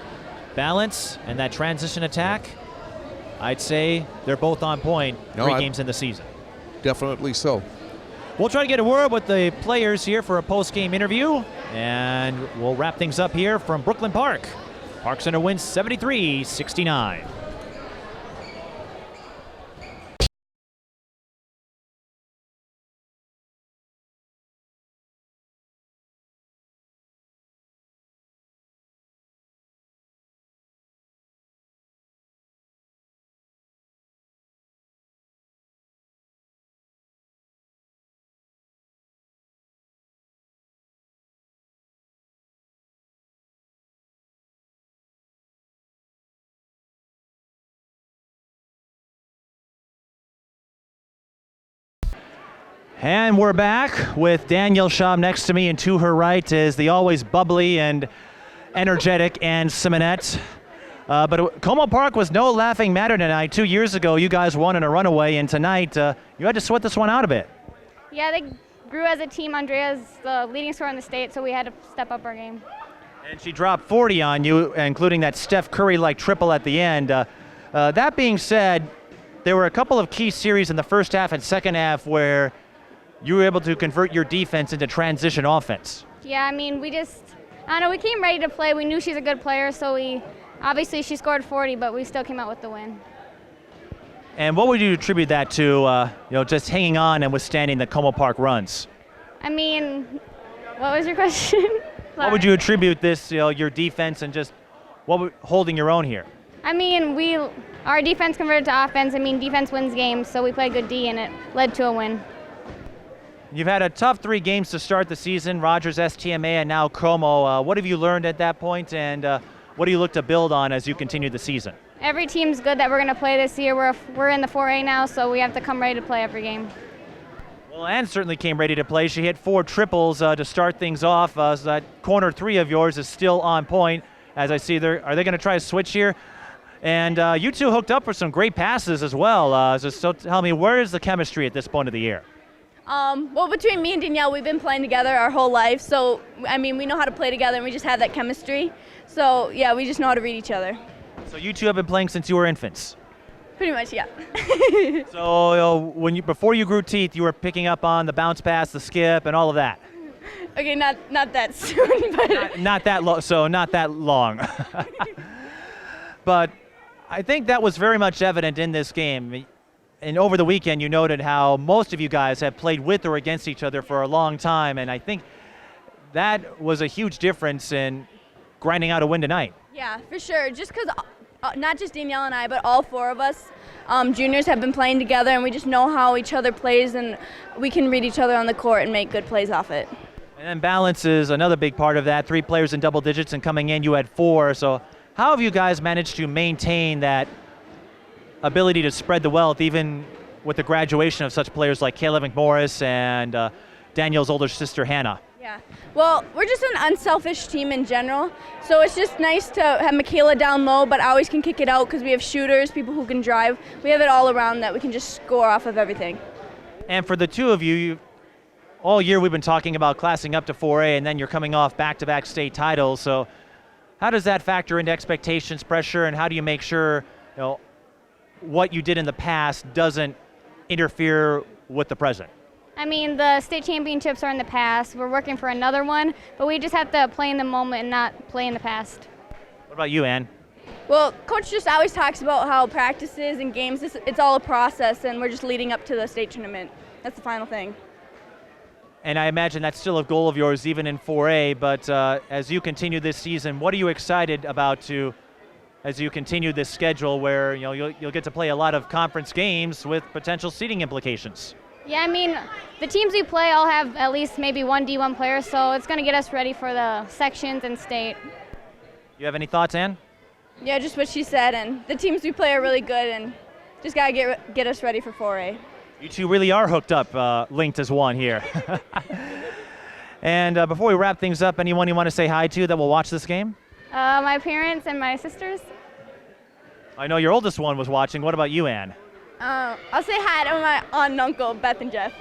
balance and that transition attack, I'd say they're both on point 3 games in the season. Definitely so. We'll try to get a word with the players here for a post-game interview, and we'll wrap things up here from Brooklyn Park. Park Center wins 73-69. And we're back with Danielle Schaub next to me, and to her right is the always bubbly and energetic Ann Simonette. But Como Park was no laughing matter tonight. 2 years ago, you guys won in a runaway, and tonight you had to sweat this one out a bit. Yeah, they grew as a team. Andrea's the leading scorer in the state, so we had to step up our game. And she dropped 40 on you, including that Steph Curry-like triple at the end. That being said, there were a couple of key series in the first half and second half where you were able to convert your defense into transition offense. Yeah, I mean, we came ready to play. We knew she's a good player, so obviously she scored 40, but we still came out with the win. And what would you attribute that to, just hanging on and withstanding the Como Park runs? I mean, what was your question? What would you attribute this, your defense and just holding your own here? I mean, our defense converted to offense. I mean, defense wins games, so we played good D, and it led to a win. You've had a tough 3 games to start the season, Rogers, STMA, and now Como. What have you learned at that point, and what do you look to build on as you continue the season? Every team's good that we're going to play this year. We're in the 4A now, so we have to come ready to play every game. Well, Ann certainly came ready to play. She hit 4 triples to start things off. So that corner 3 of yours is still on point. As I see there, are they going to try a switch here? And you two hooked up for some great passes as well. So tell me, where is the chemistry at this point of the year? Well, between me and Danielle, we've been playing together our whole life. So, I mean, we know how to play together, and we just have that chemistry. So, yeah, we just know how to read each other. So you two have been playing since you were infants? Pretty much, yeah. So before you grew teeth, you were picking up on the bounce pass, the skip, and all of that? Okay, not that soon, but Not that long. So not that long. But I think that was very much evident in this game. And over the weekend, you noted how most of you guys have played with or against each other for a long time, and I think that was a huge difference in grinding out a win tonight. yeah, for sure. Just because not just Danielle and I, but all 4 of us juniors have been playing together, and we just know how each other plays, and we can read each other on the court and make good plays off it. And then balance is another big part of that. 3 players in double digits, and coming in you had 4. So how have you guys managed to maintain that ability to spread the wealth, even with the graduation of such players like Kayla McMorris and Danielle's older sister, Hannah? Yeah. Well, we're just an unselfish team in general, so it's just nice to have Mikayla down low, but always can kick it out because we have shooters, people who can drive. We have it all around that we can just score off of everything. And for the two of you, all year we've been talking about classing up to 4A, and then you're coming off back-to-back state titles. So how does that factor into expectations, pressure, and how do you make sure what you did in the past doesn't interfere with the present? I mean, the state championships are in the past. We're working for another one, but we just have to play in the moment and not play in the past. What about you, Ann? Well, Coach just always talks about how practices and games, it's all a process, and we're just leading up to the state tournament. That's the final thing. And I imagine that's still a goal of yours even in 4A, but as you continue this season, what are you excited about as you continue this schedule where you'll get to play a lot of conference games with potential seeding implications? Yeah, I mean, the teams we play all have at least maybe one D1 player, so it's going to get us ready for the sections and state. You have any thoughts, Ann? Yeah, just what she said, and the teams we play are really good, and just got to get us ready for 4A. You two really are hooked up, linked as one here. And before we wrap things up, anyone you want to say hi to that will watch this game? My parents and my sisters. I know your oldest one was watching. What about you, Ann? I'll say hi to my aunt and uncle, Beth and Jeff.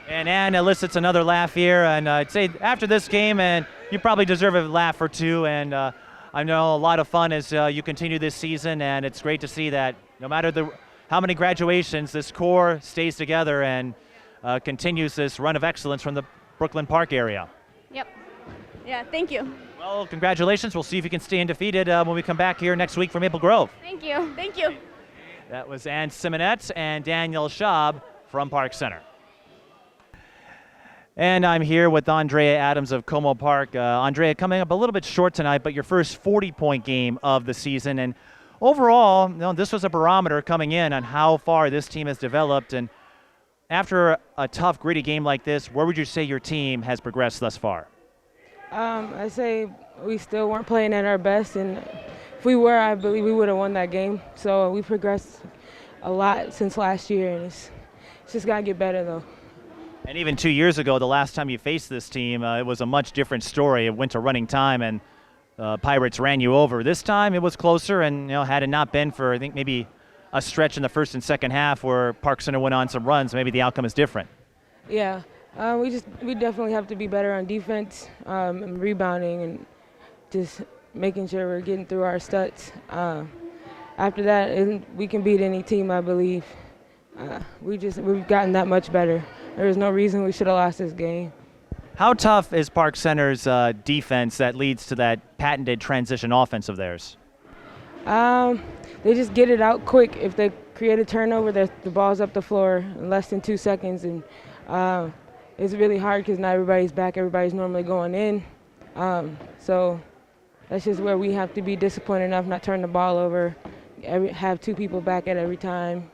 And Ann elicits another laugh here, and I'd say after this game, and you probably deserve a laugh or two, and I know a lot of fun as you continue this season, and it's great to see that no matter how many graduations, this core stays together and continues this run of excellence from the Brooklyn Park area. Yep. Yeah, thank you. Well, congratulations. We'll see if you can stay undefeated when we come back here next week for Maple Grove. Thank you. Thank you. That was Ann Simonette and Daniel Schaub from Park Center. And I'm here with Andrayah Adams of Como Park. Andrayah, coming up a little bit short tonight, but your first 40-point game of the season. And overall, this was a barometer coming in on how far this team has developed. And after a tough, gritty game like this, where would you say your team has progressed thus far? I say we still weren't playing at our best, and if we were, I believe we would have won that game. So we progressed a lot since last year, and it's just got to get better, though. And even 2 years ago, the last time you faced this team, it was a much different story. It went to running time, and Pirates ran you over. This time, it was closer, and had it not been for, I think, maybe a stretch in the first and second half where Park Center went on some runs, maybe the outcome is different. Yeah, we definitely have to be better on defense and rebounding and just making sure we're getting through our studs. After that, we can beat any team, I believe. We've gotten that much better. There was no reason we should have lost this game. How tough is Park Center's defense that leads to that patented transition offense of theirs? They just get it out quick. If they create a turnover, the ball's up the floor in less than 2 seconds. And it's really hard because not everybody's back. Everybody's normally going in. So that's just where we have to be disciplined enough, not turn the ball over, have 2 people back at every time.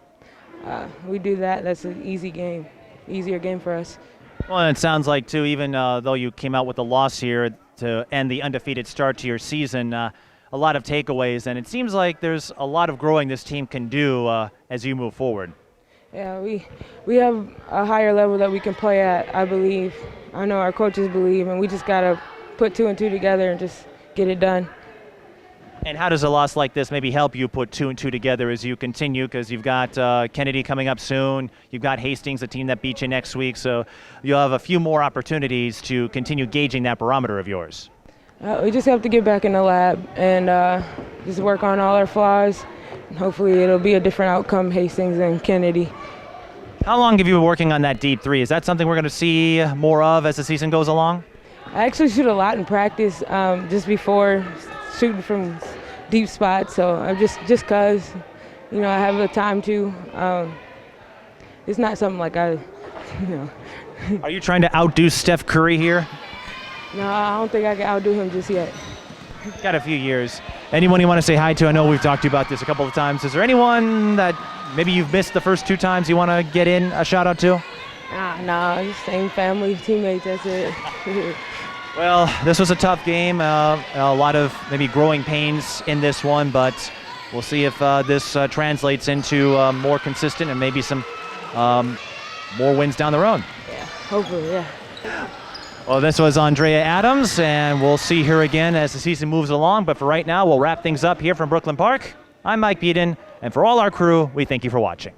We do that. That's an easier game for us. Well, and it sounds like, too, even though you came out with a loss here to end the undefeated start to your season, a lot of takeaways, and it seems like there's a lot of growing this team can do as you move forward. Yeah, we have a higher level that we can play at, I believe. I know our coaches believe, and we just got to put 2 and 2 together and just get it done. And how does a loss like this maybe help you put 2 and 2 together as you continue? Because you've got Kennedy coming up soon. You've got Hastings, a team that beat you next week. So you'll have a few more opportunities to continue gauging that barometer of yours. We just have to get back in the lab and just work on all our flaws. And hopefully it'll be a different outcome, Hastings and Kennedy. How long have you been working on that deep three? Is that something we're going to see more of as the season goes along? I actually shoot a lot in practice just before shooting from deep spots, so I'm just because, I have the time to. It's not something like I. Are you trying to outdo Steph Curry here? No, I don't think I can outdo him just yet. Got a few years. Anyone you want to say hi to? I know we've talked to you about this a couple of times. Is there anyone that maybe you've missed the first 2 times you want to get in a shout out to? Nah, just same family, teammates, that's it. Well, this was a tough game. A lot of maybe growing pains in this one, but we'll see if this translates into more consistent and maybe some more wins down the road. Yeah, hopefully, yeah. Well, this was Andrayah Adams, and we'll see her again as the season moves along. But for right now, we'll wrap things up here from Brooklyn Park. I'm Mike Peden, and for all our crew, we thank you for watching.